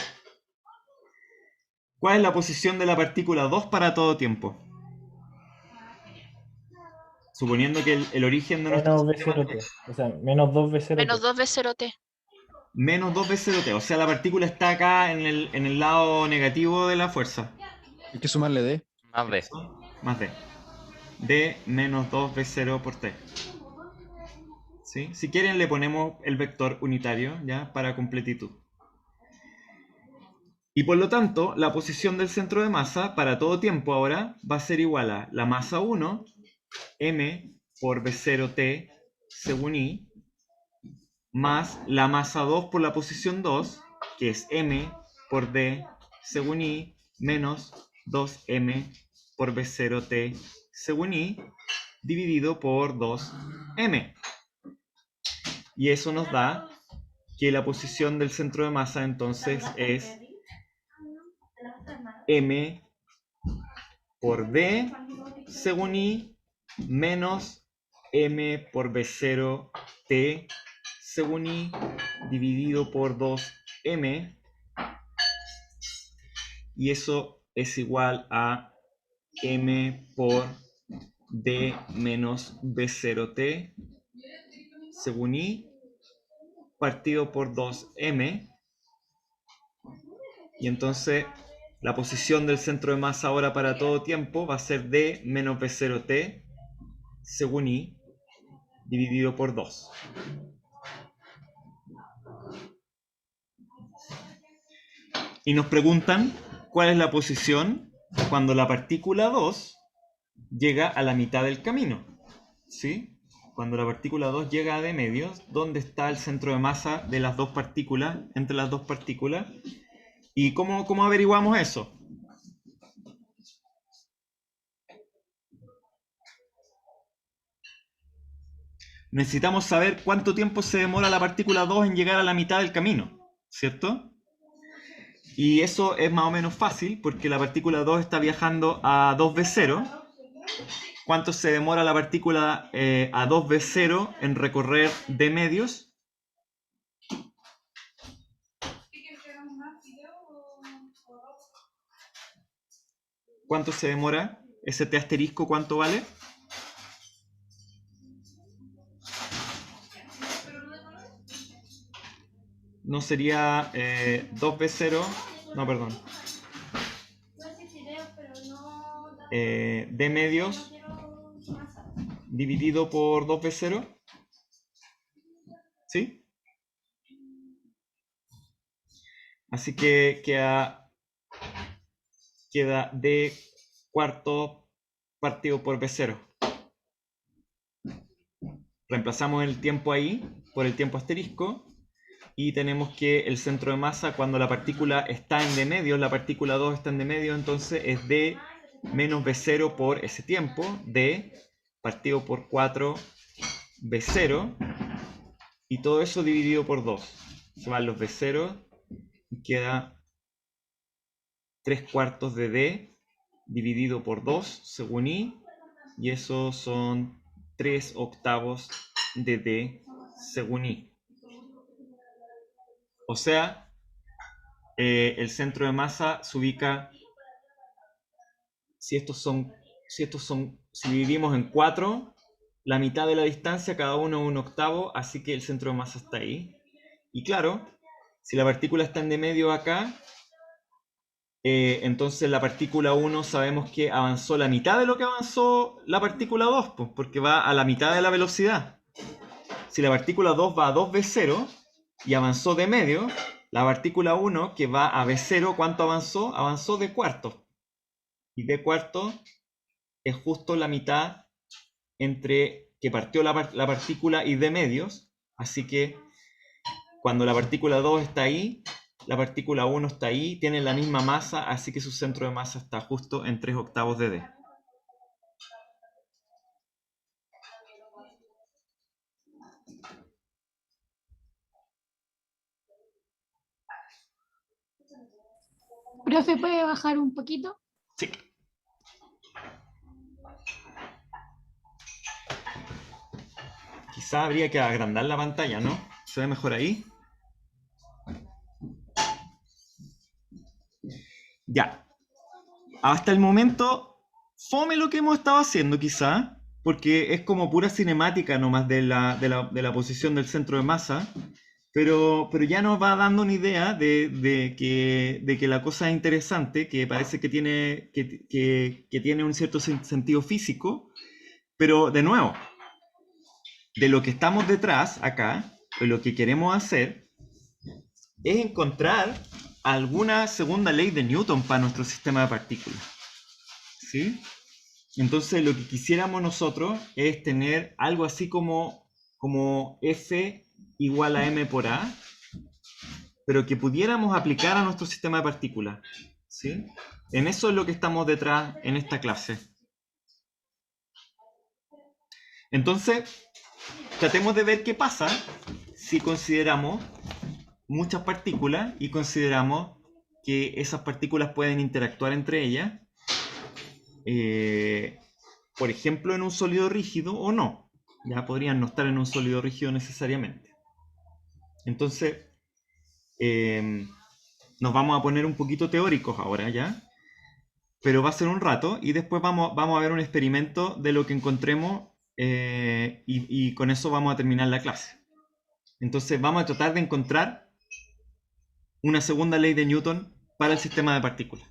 ¿Cuál es la posición de la partícula 2 para todo tiempo? Suponiendo que el origen de nuestro Menos sistema B0T. O sea, menos 2B0T. Menos 2B0T. menos 2B0T. O sea, la partícula está acá en el lado negativo de la fuerza. Hay que sumarle D. Más B. Más D. D menos 2B0 por T. ¿Sí? Si quieren le ponemos el vector unitario, ¿ya? Para completitud. Y por lo tanto, la posición del centro de masa para todo tiempo ahora va a ser igual a la masa 1, m por B0T según I, más la masa 2 por la posición 2, que es m por D según I, menos 2m por B0T según I, dividido por 2m. Y eso nos da que la posición del centro de masa entonces es m por D según I menos m por B0T según I dividido por 2m, y eso es igual a m por D menos B0T según I partido por 2m. Y entonces la posición del centro de masa ahora para todo tiempo va a ser D menos B0T según I dividido por 2. Y nos preguntan cuál es la posición cuando la partícula 2 llega a la mitad del camino. ¿Sí? Cuando la partícula 2 llega a D medios, ¿dónde está el centro de masa de las dos partículas, entre las dos partículas? ¿Y cómo averiguamos eso? Necesitamos saber cuánto tiempo se demora la partícula 2 en llegar a la mitad del camino, ¿cierto? Y eso es más o menos fácil porque la partícula 2 está viajando a 2B0. ¿Cuánto se demora la partícula a 2B0 en recorrer D medios? ¿Cuánto se demora? ¿Ese T asterisco cuánto vale? No sería 2B0, no, perdón. D medios dividido por 2B0. ¿Sí? Así que queda D cuarto partido por B0. Reemplazamos el tiempo ahí por el tiempo asterisco y tenemos que el centro de masa cuando la partícula está en D medios, la partícula 2 está en D medios, entonces es D menos B0 por ese tiempo, D partido por 4 B0, y todo eso dividido por 2. Se van los B0 y queda 3/4 de D dividido por 2 según I, y eso son 3/8 de D según I. O sea, el centro de masa se ubica, si dividimos en 4, la mitad de la distancia, cada uno 1/8, así que el centro de masa está ahí. Y claro, si la partícula está en D medio acá, entonces la partícula 1 sabemos que avanzó la mitad de lo que avanzó la partícula 2, pues, porque va a la mitad de la velocidad. Si la partícula 2 va a 2v0 y avanzó de medio, la partícula 1 que va a v0, ¿cuánto avanzó? Avanzó de cuarto. Y de cuarto es justo la mitad entre que partió la partícula y de medios. Así que cuando la partícula 2 está ahí, la partícula 1 está ahí, tienen la misma masa, así que su centro de masa está justo en 3/8 de d. Profe, ¿puede bajar un poquito? Sí. Quizá habría que agrandar la pantalla, ¿no? ¿Se ve mejor ahí? Ya. Hasta el momento, fome lo que hemos estado haciendo quizá, porque es como pura cinemática nomás de la posición del centro de masa, pero ya nos va dando una idea de que la cosa es interesante, que parece que tiene un cierto sentido físico, pero de nuevo, de lo que estamos detrás acá, de lo que queremos hacer, es encontrar alguna segunda ley de Newton para nuestro sistema de partículas. ¿Sí? Entonces lo que quisiéramos nosotros es tener algo así como F igual a m por a, pero que pudiéramos aplicar a nuestro sistema de partículas. ¿Sí? En eso es lo que estamos detrás en esta clase. Entonces, tratemos de ver qué pasa si consideramos muchas partículas y consideramos que esas partículas pueden interactuar entre ellas, por ejemplo, en un sólido rígido o no. Ya podrían no estar en un sólido rígido necesariamente. Entonces, nos vamos a poner un poquito teóricos ahora ya, pero va a ser un rato y después vamos a ver un experimento de lo que encontremos y con eso vamos a terminar la clase. Entonces vamos a tratar de encontrar una segunda ley de Newton para el sistema de partículas.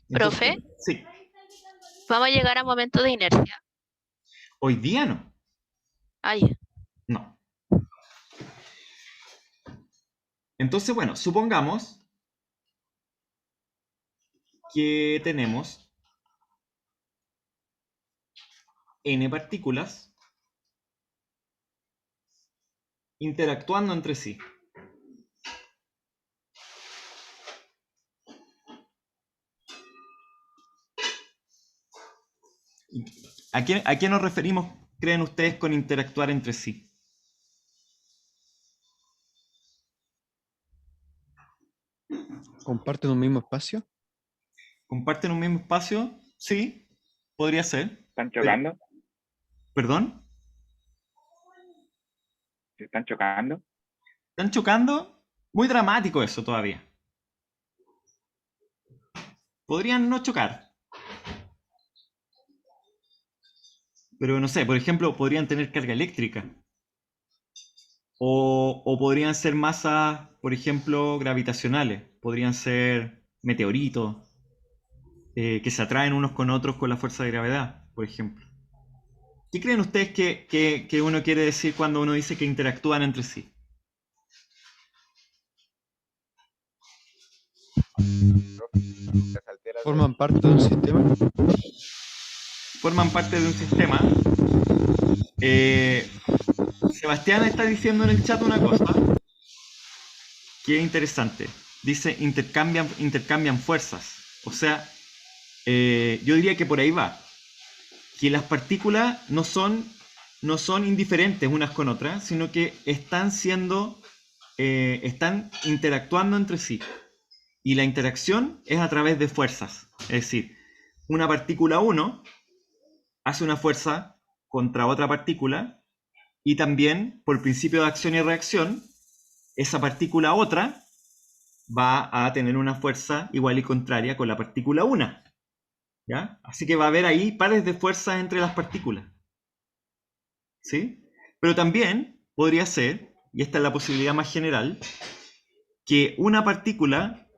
Entonces, Profe, sí. vamos a llegar a momentos de inercia. Hoy día no. Ay, No. Entonces, bueno, supongamos que tenemos n partículas interactuando entre sí. ¿A qué nos referimos, creen ustedes, con interactuar entre sí? ¿Comparten un mismo espacio? ¿Comparten un mismo espacio? Sí, podría ser. ¿Están chocando? ¿Perdón? ¿Se están chocando? ¿Están chocando? Muy dramático eso todavía. Podrían no chocar. Pero no sé, por ejemplo, podrían tener carga eléctrica. O podrían ser masas, por ejemplo, gravitacionales. Podrían ser meteoritos que se atraen unos con otros con la fuerza de gravedad, por ejemplo. ¿Qué creen ustedes que uno quiere decir cuando uno dice que interactúan entre sí? ¿Forman parte de un sistema? Forman parte de un sistema. Sebastián está diciendo en el chat una cosa que es interesante. Dice intercambian fuerzas. O sea, yo diría que por ahí va. Que las partículas no son indiferentes unas con otras, sino que están interactuando entre sí. Y la interacción es a través de fuerzas. Es decir, una partícula 1 hace una fuerza contra otra partícula y también, por principio de acción y reacción, esa partícula otra va a tener una fuerza igual y contraria con la partícula 1. ¿Ya? Así que va a haber ahí pares de fuerzas entre las partículas. ¿Sí? Pero también podría ser, y esta es la posibilidad más general, que una partícula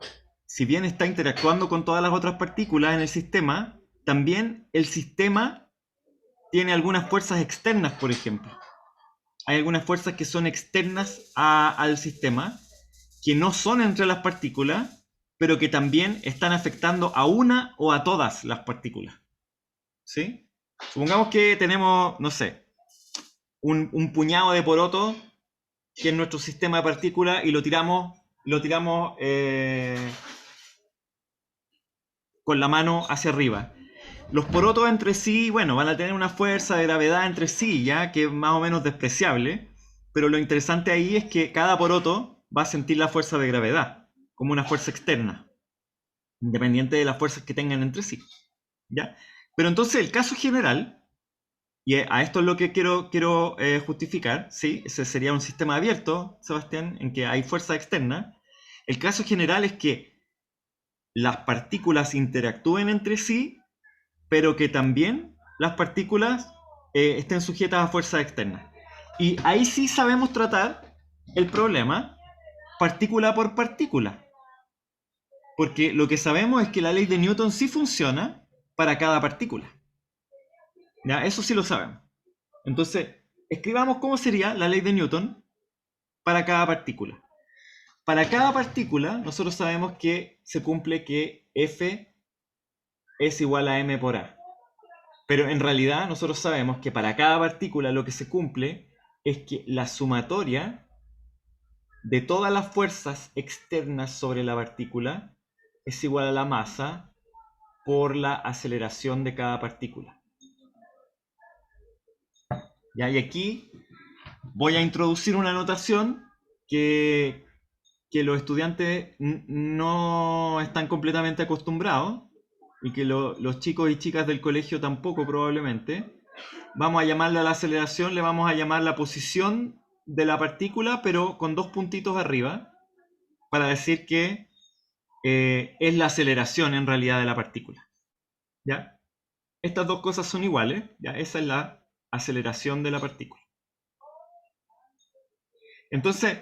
si bien está interactuando con todas las otras partículas en el sistema, también el sistema tiene algunas fuerzas externas, por ejemplo. Hay algunas fuerzas que son externas al sistema, que no son entre las partículas, pero que también están afectando a una o a todas las partículas. ¿Sí? Supongamos que tenemos, no sé, un puñado de porotos que es nuestro sistema de partículas y lo tiramos con la mano hacia arriba. Los porotos entre sí, bueno, van a tener una fuerza de gravedad entre sí, ya que es más o menos despreciable, pero lo interesante ahí es que cada poroto va a sentir la fuerza de gravedad como una fuerza externa, independiente de las fuerzas que tengan entre sí, ¿ya? Pero entonces el caso general, y a esto es lo que quiero justificar, ¿sí? Ese sería un sistema abierto, Sebastián, en que hay fuerza externa. El caso general es que las partículas interactúen entre sí, pero que también las partículas estén sujetas a fuerzas externas. Y ahí sí sabemos tratar el problema partícula por partícula. Porque lo que sabemos es que la ley de Newton sí funciona para cada partícula. ¿Ya? Eso sí lo sabemos. Entonces, escribamos cómo sería la ley de Newton para cada partícula. Para cada partícula, nosotros sabemos que se cumple que F es igual a m por a. Pero en realidad nosotros sabemos que para cada partícula lo que se cumple es que la sumatoria de todas las fuerzas externas sobre la partícula es igual a la masa por la aceleración de cada partícula. ¿Ya? Y aquí voy a introducir una notación que los estudiantes no están completamente acostumbrados y que los chicos y chicas del colegio tampoco probablemente. Vamos a llamarle a la aceleración, le vamos a llamar la posición de la partícula, pero con 2 puntitos arriba, para decir que es la aceleración en realidad de la partícula. ¿Ya? Estas dos cosas son iguales, ¿ya? Esa es la aceleración de la partícula. Entonces,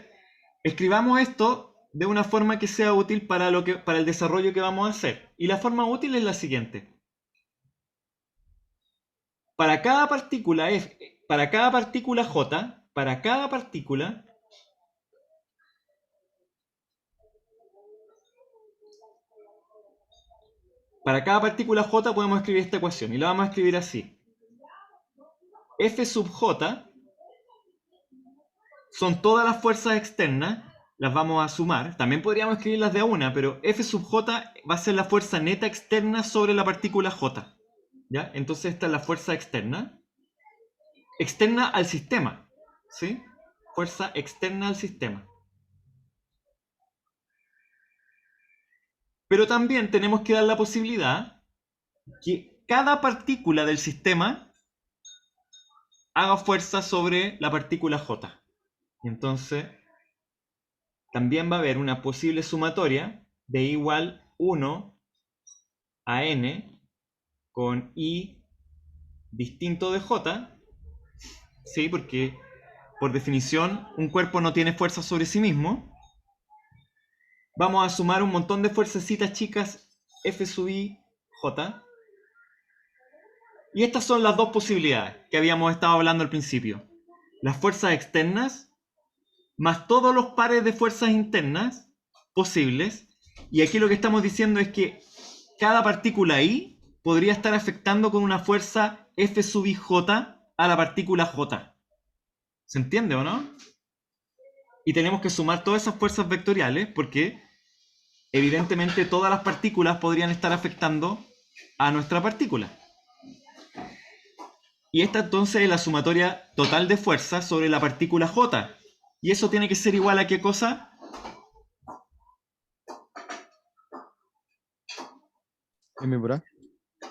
escribamos esto de una forma que sea útil para el desarrollo que vamos a hacer. Y la forma útil es la siguiente. Para cada partícula J, para cada partícula, J podemos escribir esta ecuación y la vamos a escribir así. F sub J son todas las fuerzas externas, las vamos a sumar. También podríamos escribirlas de a una, pero F sub J va a ser la fuerza neta externa sobre la partícula J. ¿Ya? Entonces esta es la fuerza externa. Externa al sistema. ¿Sí? Fuerza externa al sistema. Pero también tenemos que dar la posibilidad que cada partícula del sistema haga fuerza sobre la partícula J. Entonces, también va a haber una posible sumatoria de igual 1 a n con i distinto de j, ¿sí? Porque por definición un cuerpo no tiene fuerza sobre sí mismo. Vamos a sumar un montón de fuercecitas chicas f sub i j. Y estas son las dos posibilidades que habíamos estado hablando al principio. Las fuerzas externas más todos los pares de fuerzas internas posibles. Y aquí lo que estamos diciendo es que cada partícula I podría estar afectando con una fuerza F sub ij a la partícula J. ¿Se entiende o no? Y tenemos que sumar todas esas fuerzas vectoriales porque evidentemente todas las partículas podrían estar afectando a nuestra partícula. Y esta entonces es la sumatoria total de fuerzas sobre la partícula J. ¿Y eso tiene que ser igual a qué cosa? M por A.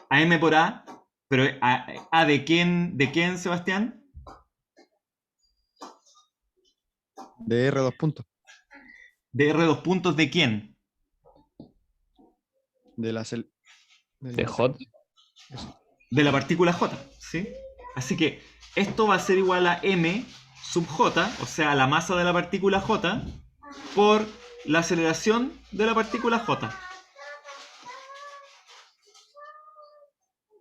A M por A. Pero ¿A de quién, Sebastián? De R 2 puntos. ¿De R 2 puntos de quién? De la De J. De la partícula J, ¿sí? Así que esto va a ser igual a M sub J, o sea, la masa de la partícula J, por la aceleración de la partícula J.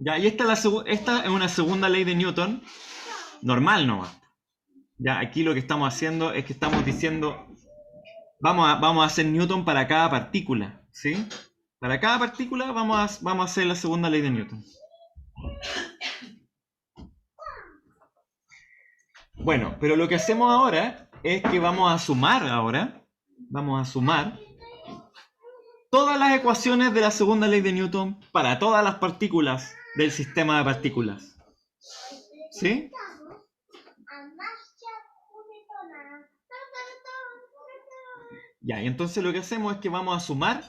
Ya, y esta es una segunda ley de Newton, normal nomás. Ya, aquí lo que estamos haciendo es que estamos diciendo, vamos a hacer Newton para cada partícula, ¿sí? Para cada partícula vamos a hacer la segunda ley de Newton. Bueno, pero lo que hacemos ahora es que vamos a sumar todas las ecuaciones de la segunda ley de Newton para todas las partículas del sistema de partículas. ¿Sí? Ya, y entonces lo que hacemos es que vamos a sumar,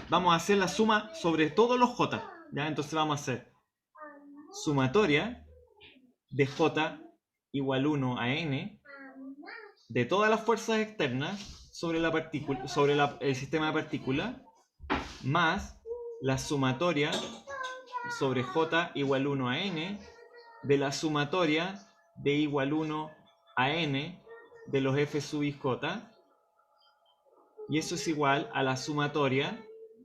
vamos a hacer la suma sobre todos los J. ¿Ya? Entonces vamos a hacer sumatoria de J igual 1 a n de todas las fuerzas externas sobre la partícula, sobre el sistema de partículas, más la sumatoria sobre J igual 1 a n de la sumatoria de igual 1 a n de los F sub i J, y eso es igual a la sumatoria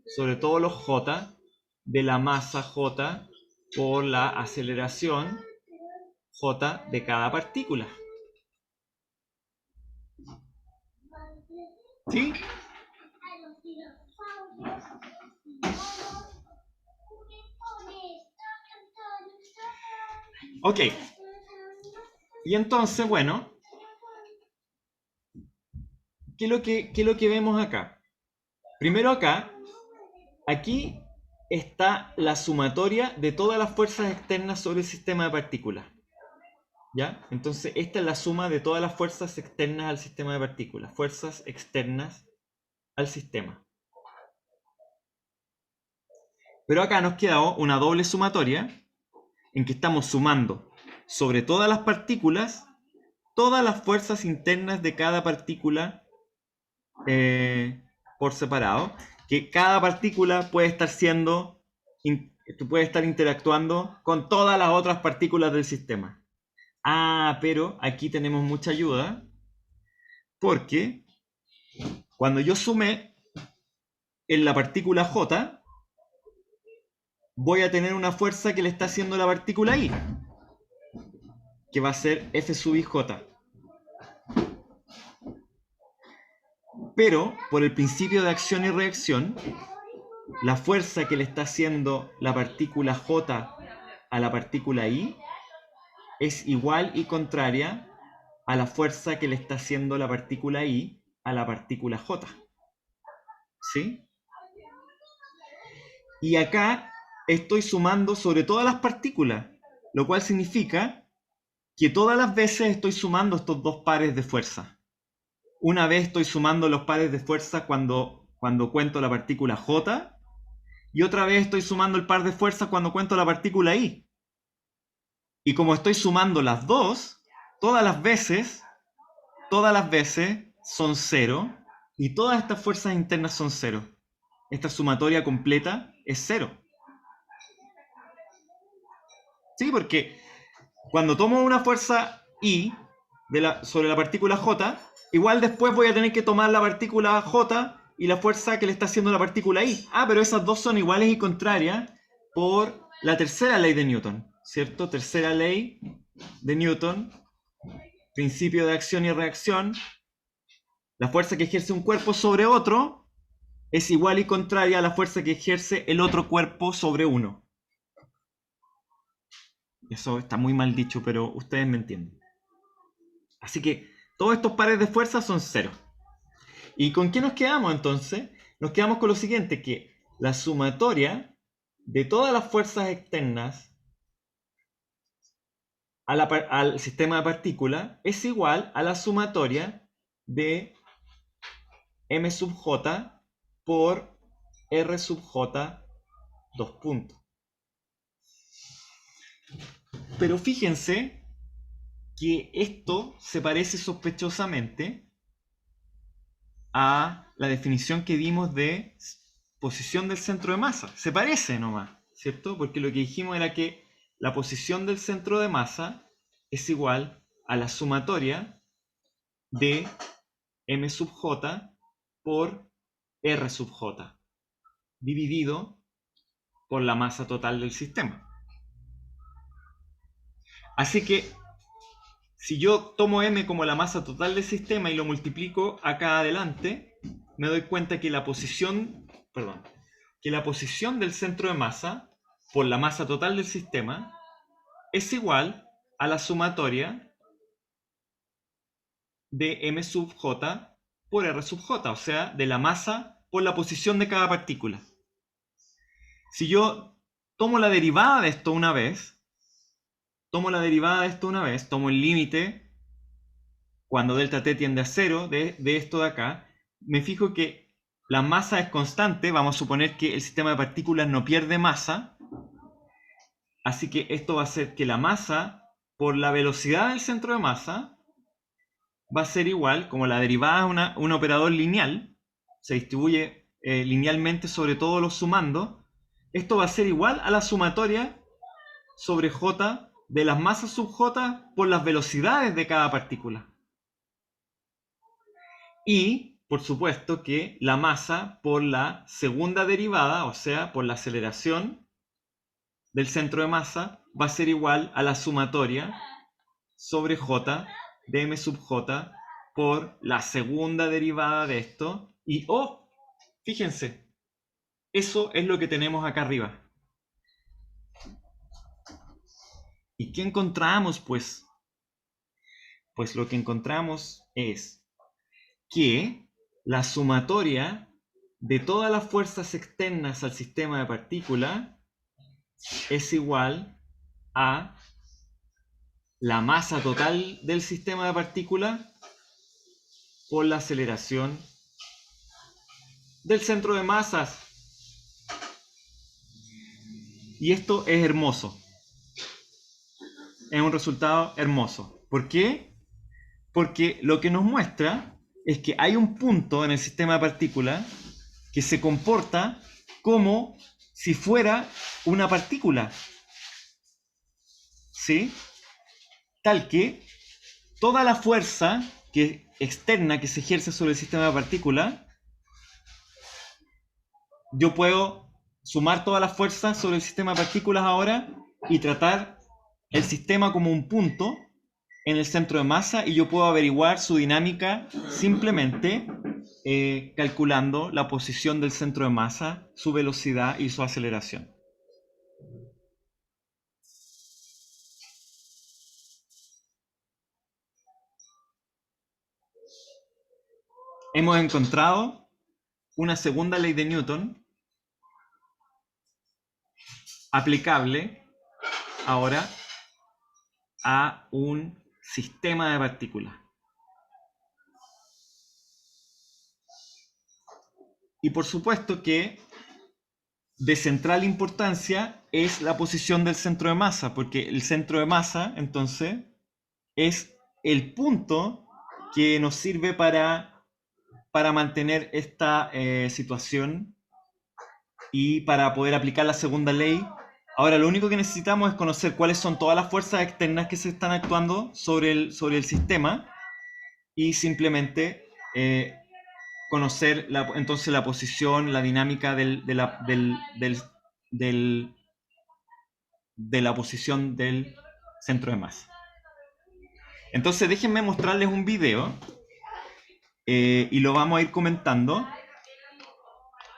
sobre todos los J de la masa J por la aceleración J de cada partícula. ¿Sí? Ok. Y entonces, bueno, ¿qué es lo que vemos acá? Primero aquí está la sumatoria de todas las fuerzas externas sobre el sistema de partículas. ¿Ya? Entonces, esta es la suma de todas las fuerzas externas al sistema de partículas. Fuerzas externas al sistema. Pero acá nos queda una doble sumatoria en que estamos sumando sobre todas las partículas todas las fuerzas internas de cada partícula por separado, que cada partícula puede estar interactuando con todas las otras partículas del sistema. Ah, pero aquí tenemos mucha ayuda, porque cuando yo sume en la partícula J, voy a tener una fuerza que le está haciendo la partícula I, que va a ser F sub i J. Pero, por el principio de acción y reacción, la fuerza que le está haciendo la partícula J a la partícula I es igual y contraria a la fuerza que le está haciendo la partícula I a la partícula J. ¿Sí? Y acá estoy sumando sobre todas las partículas, lo cual significa que todas las veces estoy sumando estos dos pares de fuerza. Una vez estoy sumando los pares de fuerza cuando cuento la partícula J, y otra vez estoy sumando el par de fuerza cuando cuento la partícula I. Y como estoy sumando las dos, todas las veces son 0, y todas estas fuerzas internas son 0. Esta sumatoria completa es 0. ¿Sí? Porque cuando tomo una fuerza I sobre la partícula J, igual después voy a tener que tomar la partícula J y la fuerza que le está haciendo la partícula I. Ah, pero esas dos son iguales y contrarias por la tercera ley de Newton, ¿cierto? Tercera ley de Newton, principio de acción y reacción. La fuerza que ejerce un cuerpo sobre otro es igual y contraria a la fuerza que ejerce el otro cuerpo sobre uno. Eso está muy mal dicho, pero ustedes me entienden. Así que todos estos pares de fuerzas son 0. ¿Y con qué nos quedamos entonces? Nos quedamos con lo siguiente, que la sumatoria de todas las fuerzas externas al sistema de partículas es igual a la sumatoria de m sub j por r sub j, 2 puntos. Pero fíjense que esto se parece sospechosamente a la definición que dimos de posición del centro de masa. Se parece nomás, ¿cierto? Porque lo que dijimos era que la posición del centro de masa es igual a la sumatoria de m sub j por R sub J, dividido por la masa total del sistema. Así que, si yo tomo M como la masa total del sistema y lo multiplico acá adelante, me doy cuenta que la posición del centro de masa por la masa total del sistema es igual a la sumatoria de M sub J por R sub J, o sea, de la masa por la posición de cada partícula. Si yo tomo la derivada de esto una vez, tomo el límite cuando delta t tiende a 0 de esto de acá, me fijo que la masa es constante, vamos a suponer que el sistema de partículas no pierde masa, así que esto va a ser que la masa por la velocidad del centro de masa va a ser igual, como la derivada es un operador lineal, se distribuye linealmente sobre todos los sumandos, esto va a ser igual a la sumatoria sobre J de las masas sub J por las velocidades de cada partícula. Y, por supuesto, que la masa por la segunda derivada, o sea, por la aceleración del centro de masa, va a ser igual a la sumatoria sobre J de M sub J por la segunda derivada de esto. Y, oh, fíjense, eso es lo que tenemos acá arriba. ¿Y qué encontramos, pues? Pues lo que encontramos es que la sumatoria de todas las fuerzas externas al sistema de partículas es igual a la masa total del sistema de partículas por la aceleración del centro de masas. Y esto es hermoso. Es un resultado hermoso. ¿Por qué? Porque lo que nos muestra es que hay un punto en el sistema de partículas que se comporta como si fuera una partícula. ¿Sí? Tal que toda la fuerza externa que se ejerce sobre el sistema de partículas, yo puedo sumar todas las fuerzas sobre el sistema de partículas ahora y tratar el sistema como un punto en el centro de masa, y yo puedo averiguar su dinámica simplemente calculando la posición del centro de masa, su velocidad y su aceleración. Hemos encontrado una segunda ley de Newton aplicable ahora a un sistema de partículas. Y por supuesto que de central importancia es la posición del centro de masa, porque el centro de masa, entonces, es el punto que nos sirve para mantener esta situación y para poder aplicar la segunda ley. Ahora, lo único que necesitamos es conocer cuáles son todas las fuerzas externas que se están actuando sobre el sistema, y simplemente conocer entonces la posición, la dinámica de la posición del centro de masa. Entonces, déjenme mostrarles un video y lo vamos a ir comentando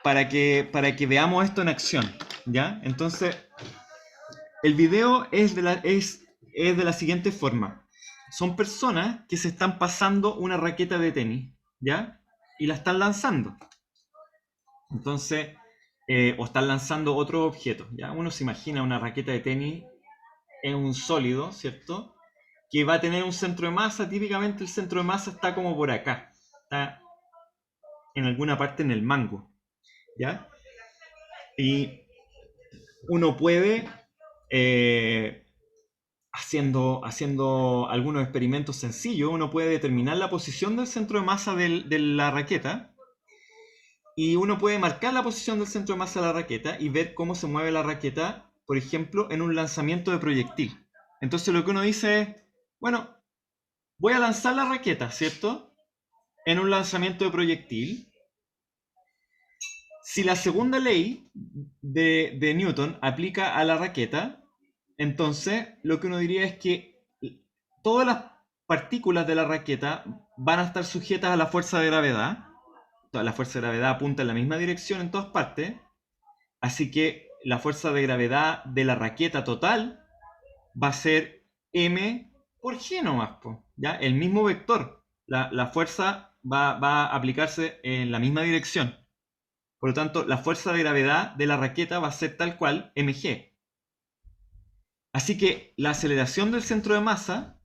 para que veamos esto en acción, ¿ya? Entonces, el video es de la siguiente forma. Son personas que se están pasando una raqueta de tenis, ¿ya? Y la están lanzando. Entonces, o están lanzando otro objeto, ¿ya? Uno se imagina una raqueta de tenis en un sólido, ¿cierto? Que va a tener un centro de masa. Típicamente el centro de masa está como por acá. Está en alguna parte en el mango, ¿ya? Y uno puede, haciendo algunos experimentos sencillos, uno puede determinar la posición del centro de masa de la raqueta, y uno puede marcar la posición del centro de masa de la raqueta y ver cómo se mueve la raqueta, por ejemplo, en un lanzamiento de proyectil. Entonces lo que uno dice es, bueno, voy a lanzar la raqueta, ¿cierto?, en un lanzamiento de proyectil, Si la segunda ley de Newton aplica a la raqueta, entonces lo que uno diría es que todas las partículas de la raqueta van a estar sujetas a la fuerza de gravedad. Toda la fuerza de gravedad apunta en la misma dirección en todas partes. Así que la fuerza de gravedad de la raqueta total va a ser m por g nomás, po, ¿ya? El mismo vector. La fuerza va a aplicarse en la misma dirección. Por lo tanto, la fuerza de gravedad de la raqueta va a ser tal cual mg. Así que la aceleración del centro de masa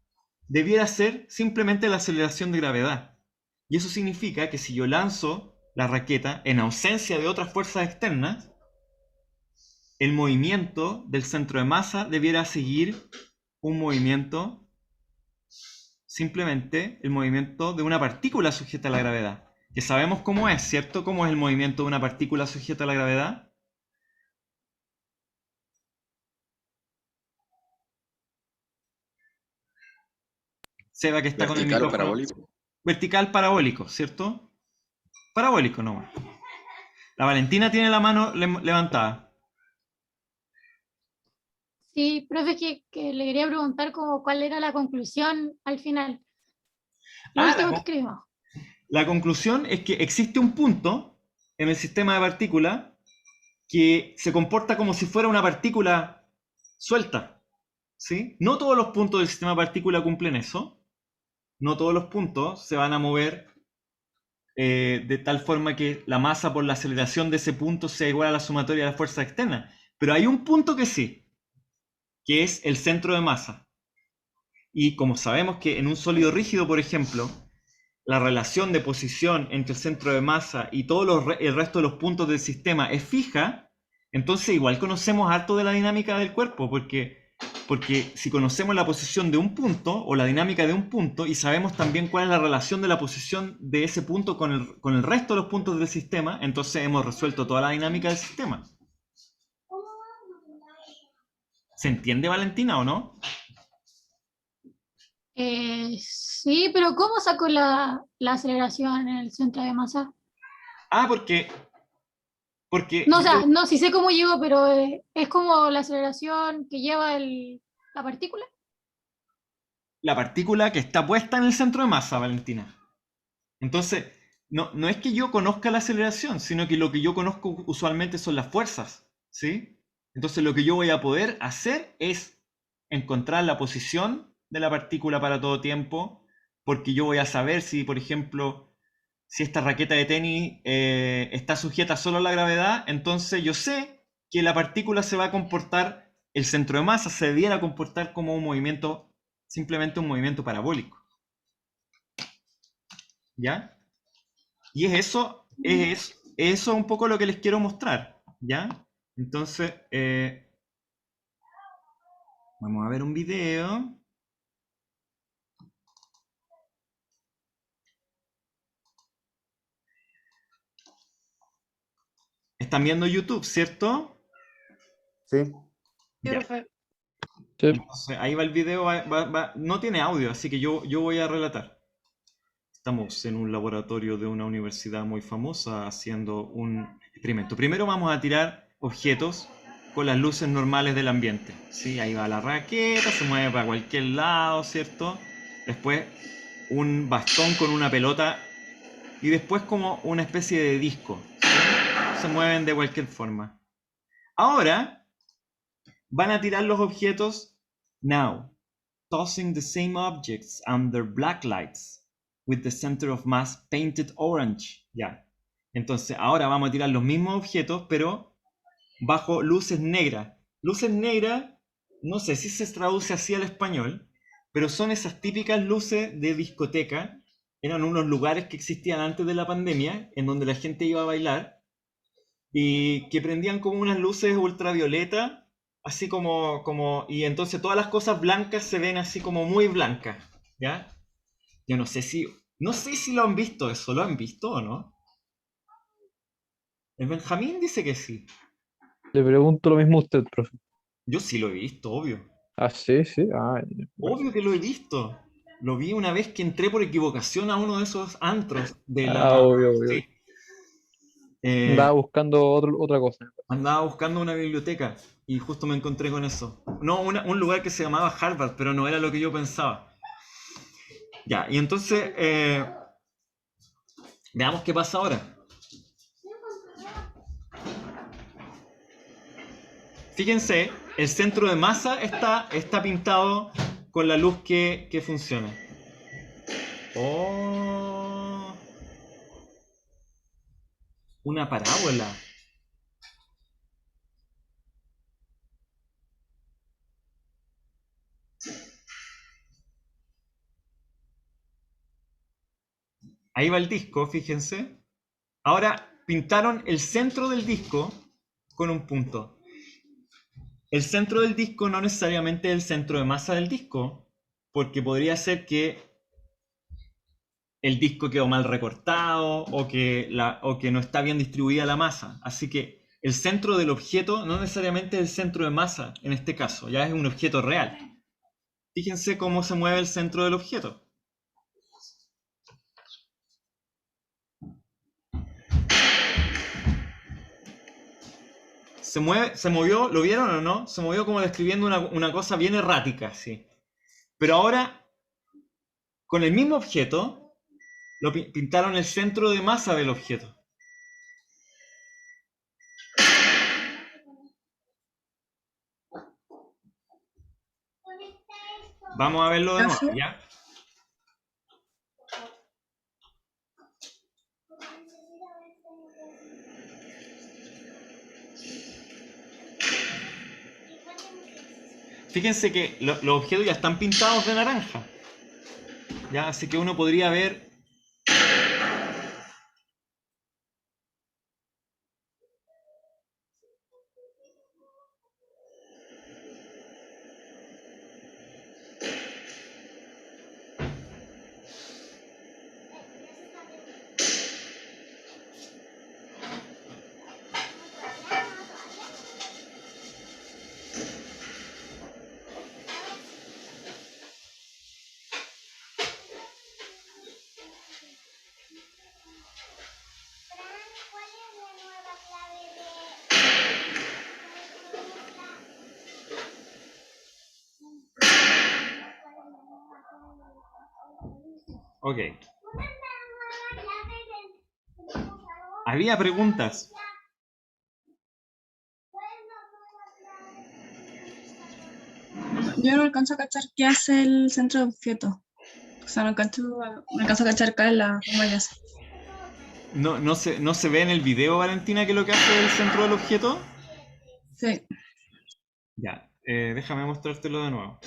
debiera ser simplemente la aceleración de gravedad. Y eso significa que si yo lanzo la raqueta en ausencia de otras fuerzas externas, el movimiento del centro de masa debiera seguir un movimiento, simplemente el movimiento de una partícula sujeta a la gravedad. Que sabemos cómo es, ¿cierto? ¿Cómo es el movimiento de una partícula sujeta a la gravedad? Seba, que está con el Vertical o micrófono. parabólico. Vertical parabólico, ¿cierto? Parabólico nomás. La Valentina tiene la mano levantada. Sí, profe, que le quería preguntar como cuál era la conclusión al final. Lo último que escribimos. La conclusión es que existe un punto en el sistema de partículas que se comporta como si fuera una partícula suelta, ¿sí? No todos los puntos del sistema de partículas cumplen eso. No todos los puntos se van a mover de tal forma que la masa por la aceleración de ese punto sea igual a la sumatoria de las fuerzas externas. Pero hay un punto que sí, que es el centro de masa. Y como sabemos que en un sólido rígido, por ejemplo, la relación de posición entre el centro de masa y todo el resto de los puntos del sistema es fija, entonces igual conocemos harto de la dinámica del cuerpo, porque si conocemos la posición de un punto o la dinámica de un punto y sabemos también cuál es la relación de la posición de ese punto con el resto de los puntos del sistema, entonces hemos resuelto toda la dinámica del sistema. ¿Se entiende, Valentina, o no? Sí, pero ¿cómo saco la aceleración en el centro de masa? Porque No, o sea, no, sí sé cómo llego, pero es como la aceleración que lleva la partícula. la partícula que está puesta en el centro de masa, Valentina. Entonces, no es que yo conozca la aceleración, sino que lo que yo conozco usualmente son las fuerzas, ¿sí? Entonces lo que yo voy a poder hacer es encontrar la posición de la partícula para todo tiempo, porque yo voy a saber si, por ejemplo, si esta raqueta de tenis está sujeta solo a la gravedad, entonces yo sé que la partícula se va a comportar, el centro de masa se debiera comportar como un movimiento, simplemente un movimiento parabólico. ¿Ya? Y es eso un poco lo que les quiero mostrar, ¿ya? Entonces, vamos a ver un video. Están viendo YouTube, ¿cierto? Sí. Ya. Sí. Entonces, ahí va el video, no tiene audio, así que yo voy a relatar. Estamos en un laboratorio de una universidad muy famosa haciendo un experimento. Primero vamos a tirar objetos con las luces normales del ambiente. ¿Sí? Ahí va la raqueta, se mueve para cualquier lado, ¿cierto? Después un bastón con una pelota y después como una especie de disco. ¿Sí? Se mueven de cualquier forma. Ahora van a tirar los objetos now, tossing the same objects under black lights with the center of mass painted orange. Ya. Entonces, ahora vamos a tirar los mismos objetos, pero bajo luces negras. Luces negras, no sé si se traduce así al español, pero son esas típicas luces de discoteca. Eran unos lugares que existían antes de la pandemia, en donde la gente iba a bailar, y que prendían como unas luces ultravioleta, así y entonces todas las cosas blancas se ven así como muy blancas, ¿ya? Yo no sé si lo han visto eso, ¿lo han visto o no? El Benjamín dice que sí. Le pregunto lo mismo a usted, profe. Yo sí lo he visto, obvio. Ah, sí, sí. Ah, Obvio que lo he visto. Lo vi una vez que entré por equivocación a uno de esos antros de la... obvio, obvio. Sí. Andaba buscando otra cosa. Andaba buscando una biblioteca y justo me encontré con eso. No, un lugar que se llamaba Harvard, pero no era lo que yo pensaba. Ya, y entonces veamos qué pasa ahora. Fíjense, el centro de masa está pintado con la luz que funciona. Oh, una parábola. Ahí va el disco, fíjense. Ahora pintaron el centro del disco con un punto. El centro del disco no necesariamente es el centro de masa del disco, porque podría ser que el disco quedó mal recortado o que no está bien distribuida la masa. Así que el centro del objeto no necesariamente es el centro de masa en este caso, ya es un objeto real. Fíjense cómo se mueve el centro del objeto. Se movió, ¿lo vieron o no? Se movió como describiendo una cosa bien errática, sí. Pero ahora, con el mismo objeto, pintaron el centro de masa del objeto. Vamos a verlo de nuevo, ¿ya? Fíjense que los objetos ya están pintados de naranja. ¿Ya? Así que uno podría ver... Ok. Había preguntas. Yo no alcanzo a cachar qué hace el centro de objeto. O sea, no alcanzo a cachar cuál es la forma que hace. ¿No se ve en el video, Valentina, qué es lo que hace el centro del objeto? Sí. Ya, déjame mostrártelo de nuevo.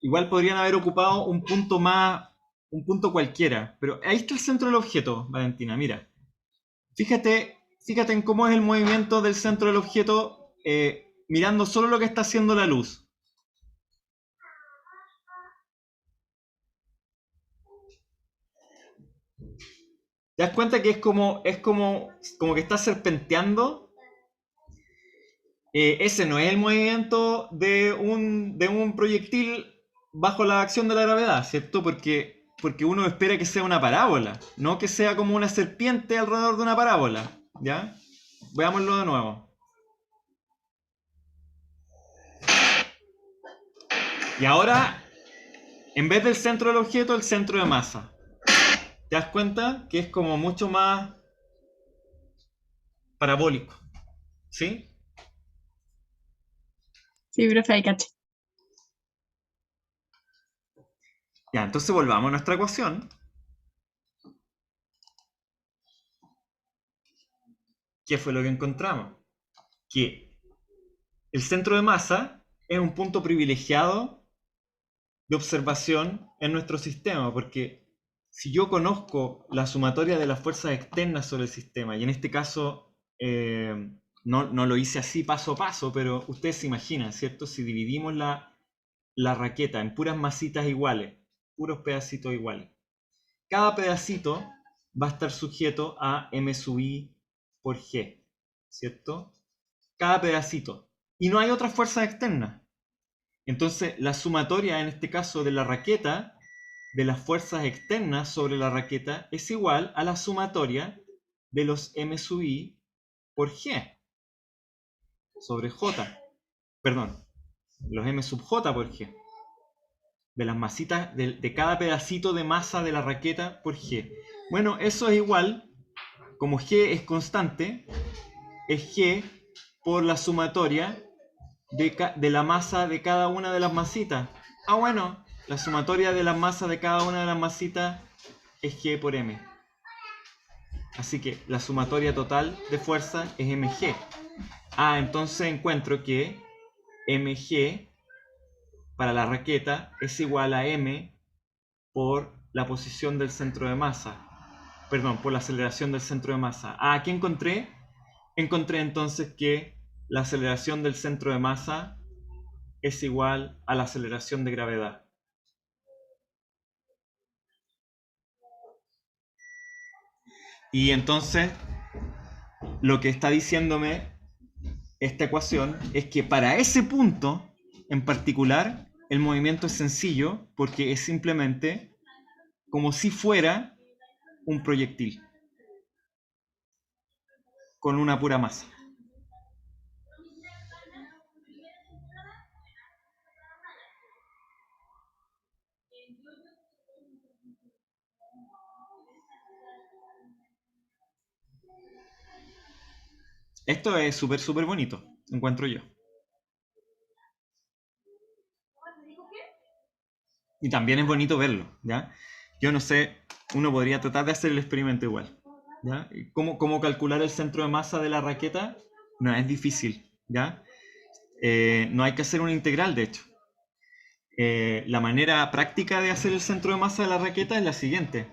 Igual podrían haber ocupado un punto más, un punto cualquiera, pero ahí está el centro del objeto, Valentina, mira. Fíjate en cómo es el movimiento del centro del objeto mirando solo lo que está haciendo la luz. ¿Te das cuenta que es como que está serpenteando? Ese no es el movimiento de un proyectil bajo la acción de la gravedad, ¿cierto? Porque uno espera que sea una parábola, no que sea como una serpiente alrededor de una parábola, ¿ya? Veámoslo de nuevo. Y ahora, en vez del centro del objeto, el centro de masa. ¿Te das cuenta? Que es como mucho más parabólico, ¿sí? Sí, profe, ahí caché. Ya, entonces volvamos a nuestra ecuación. ¿Qué fue lo que encontramos? Que el centro de masa es un punto privilegiado de observación en nuestro sistema, porque si yo conozco la sumatoria de las fuerzas externas sobre el sistema, y en este caso no lo hice así paso a paso, pero ustedes se imaginan, ¿cierto? Si dividimos la raqueta en puras masitas iguales, puros pedacitos iguales. Cada pedacito va a estar sujeto a m sub i por g, ¿cierto? Cada pedacito. Y no hay otra fuerza externa. Entonces, la sumatoria, en este caso, de la raqueta, de las fuerzas externas sobre la raqueta, es igual a la sumatoria de los m sub i por g sobre j. Perdón, los m sub j por g. De las masitas, de cada pedacito de masa de la raqueta por g. Bueno, eso es igual, como g es constante, es g por la sumatoria de la masa de cada una de las masitas. Ah, bueno, la sumatoria de la masa de cada una de las masitas es g por m. Así que la sumatoria total de fuerza es mg. Ah, entonces encuentro que mg para la raqueta es igual a m por la posición del centro de masa. Perdón, por la aceleración del centro de masa. Ah, ¿qué encontré? Encontré entonces que la aceleración del centro de masa es igual a la aceleración de gravedad. Y entonces, lo que está diciéndome esta ecuación es que para ese punto en particular, el movimiento es sencillo porque es simplemente como si fuera un proyectil con una pura masa. Esto es súper bonito, encuentro yo. Y también es bonito verlo, ¿ya? Yo no sé, uno podría tratar de hacer el experimento igual, ¿ya? ¿Cómo calcular el centro de masa de la raqueta? No es difícil, ¿ya? No hay que hacer una integral, de hecho. La manera práctica de hacer el centro de masa de la raqueta es la siguiente.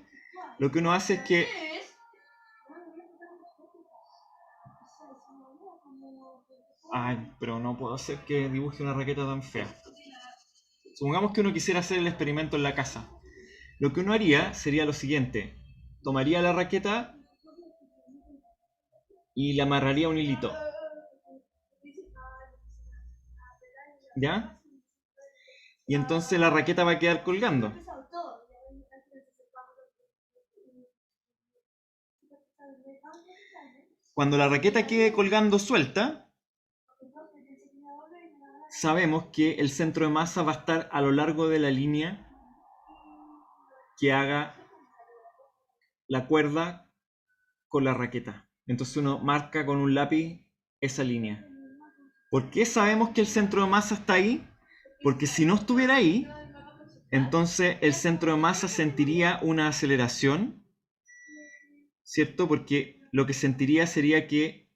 Lo que uno hace es que... Ay, pero no puedo hacer que dibuje una raqueta tan fea. Supongamos que uno quisiera hacer el experimento en la casa. Lo que uno haría sería lo siguiente. Tomaría la raqueta y le amarraría un hilito. ¿Ya? Y entonces la raqueta va a quedar colgando. Cuando la raqueta quede colgando suelta, sabemos que el centro de masa va a estar a lo largo de la línea que haga la cuerda con la raqueta. Entonces uno marca con un lápiz esa línea. ¿Por qué sabemos que el centro de masa está ahí? Porque si no estuviera ahí, entonces el centro de masa sentiría una aceleración, ¿cierto? Porque lo que sentiría sería que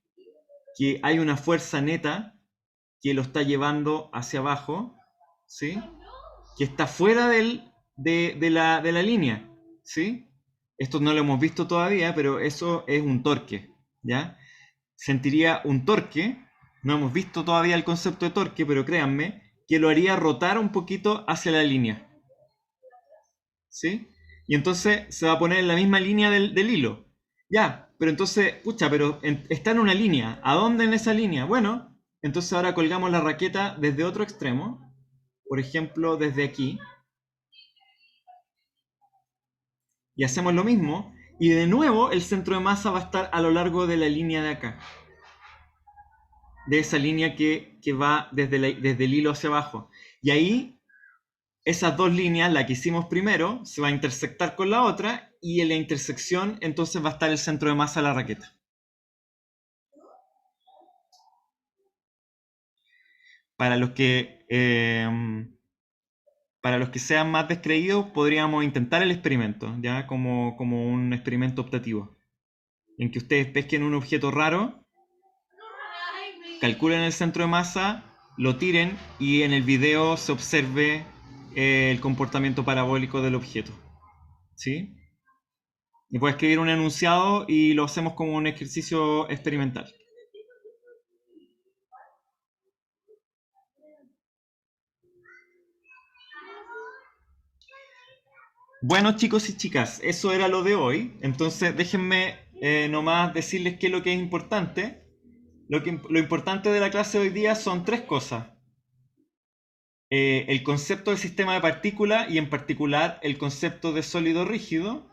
hay una fuerza neta que lo está llevando hacia abajo, ¿sí? Que está fuera de la línea, ¿sí? Esto no lo hemos visto todavía, pero eso es un torque, ¿ya? Sentiría un torque, no hemos visto todavía el concepto de torque, pero créanme, que lo haría rotar un poquito hacia la línea, ¿sí? Y entonces se va a poner en la misma línea del hilo. Ya, pero entonces, pucha, pero está en una línea. ¿A dónde en esa línea? Bueno, entonces ahora colgamos la raqueta desde otro extremo, por ejemplo, desde aquí. Y hacemos lo mismo. Y de nuevo el centro de masa va a estar a lo largo de la línea de acá. De esa línea que va desde el hilo hacia abajo. Y ahí, esas dos líneas, la que hicimos primero, se va a intersectar con la otra. Y en la intersección entonces va a estar el centro de masa de la raqueta. Para los que sean más descreídos, podríamos intentar el experimento, ¿ya? Como un experimento optativo. En que ustedes pesquen un objeto raro, calculen el centro de masa, lo tiren y en el video se observe el comportamiento parabólico del objeto. ¿Sí? Y puedes escribir un enunciado y lo hacemos como un ejercicio experimental. Bueno, chicos y chicas, eso era lo de hoy. Entonces, déjenme nomás decirles qué es lo que es importante. Lo importante de la clase de hoy día son 3 cosas. El concepto de sistema de partículas y en particular el concepto de sólido rígido.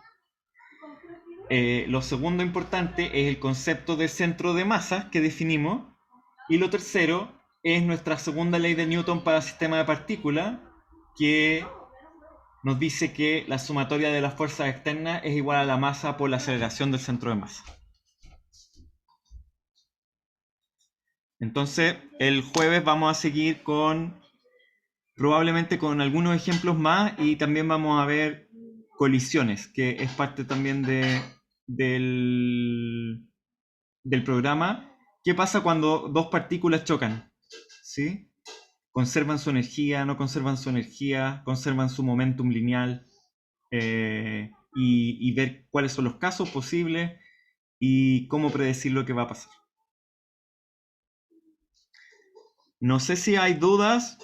Lo segundo importante es el concepto de centro de masas que definimos. Y lo tercero es nuestra segunda ley de Newton para sistema de partículas, que nos dice que la sumatoria de las fuerzas externas es igual a la masa por la aceleración del centro de masa. Entonces, el jueves vamos a seguir probablemente con algunos ejemplos más, y también vamos a ver colisiones, que es parte también del programa. ¿Qué pasa cuando dos partículas chocan? ¿Sí? ¿Conservan su energía? ¿No conservan su energía? ¿Conservan su momentum lineal? Y ver cuáles son los casos posibles y cómo predecir lo que va a pasar. No sé si hay dudas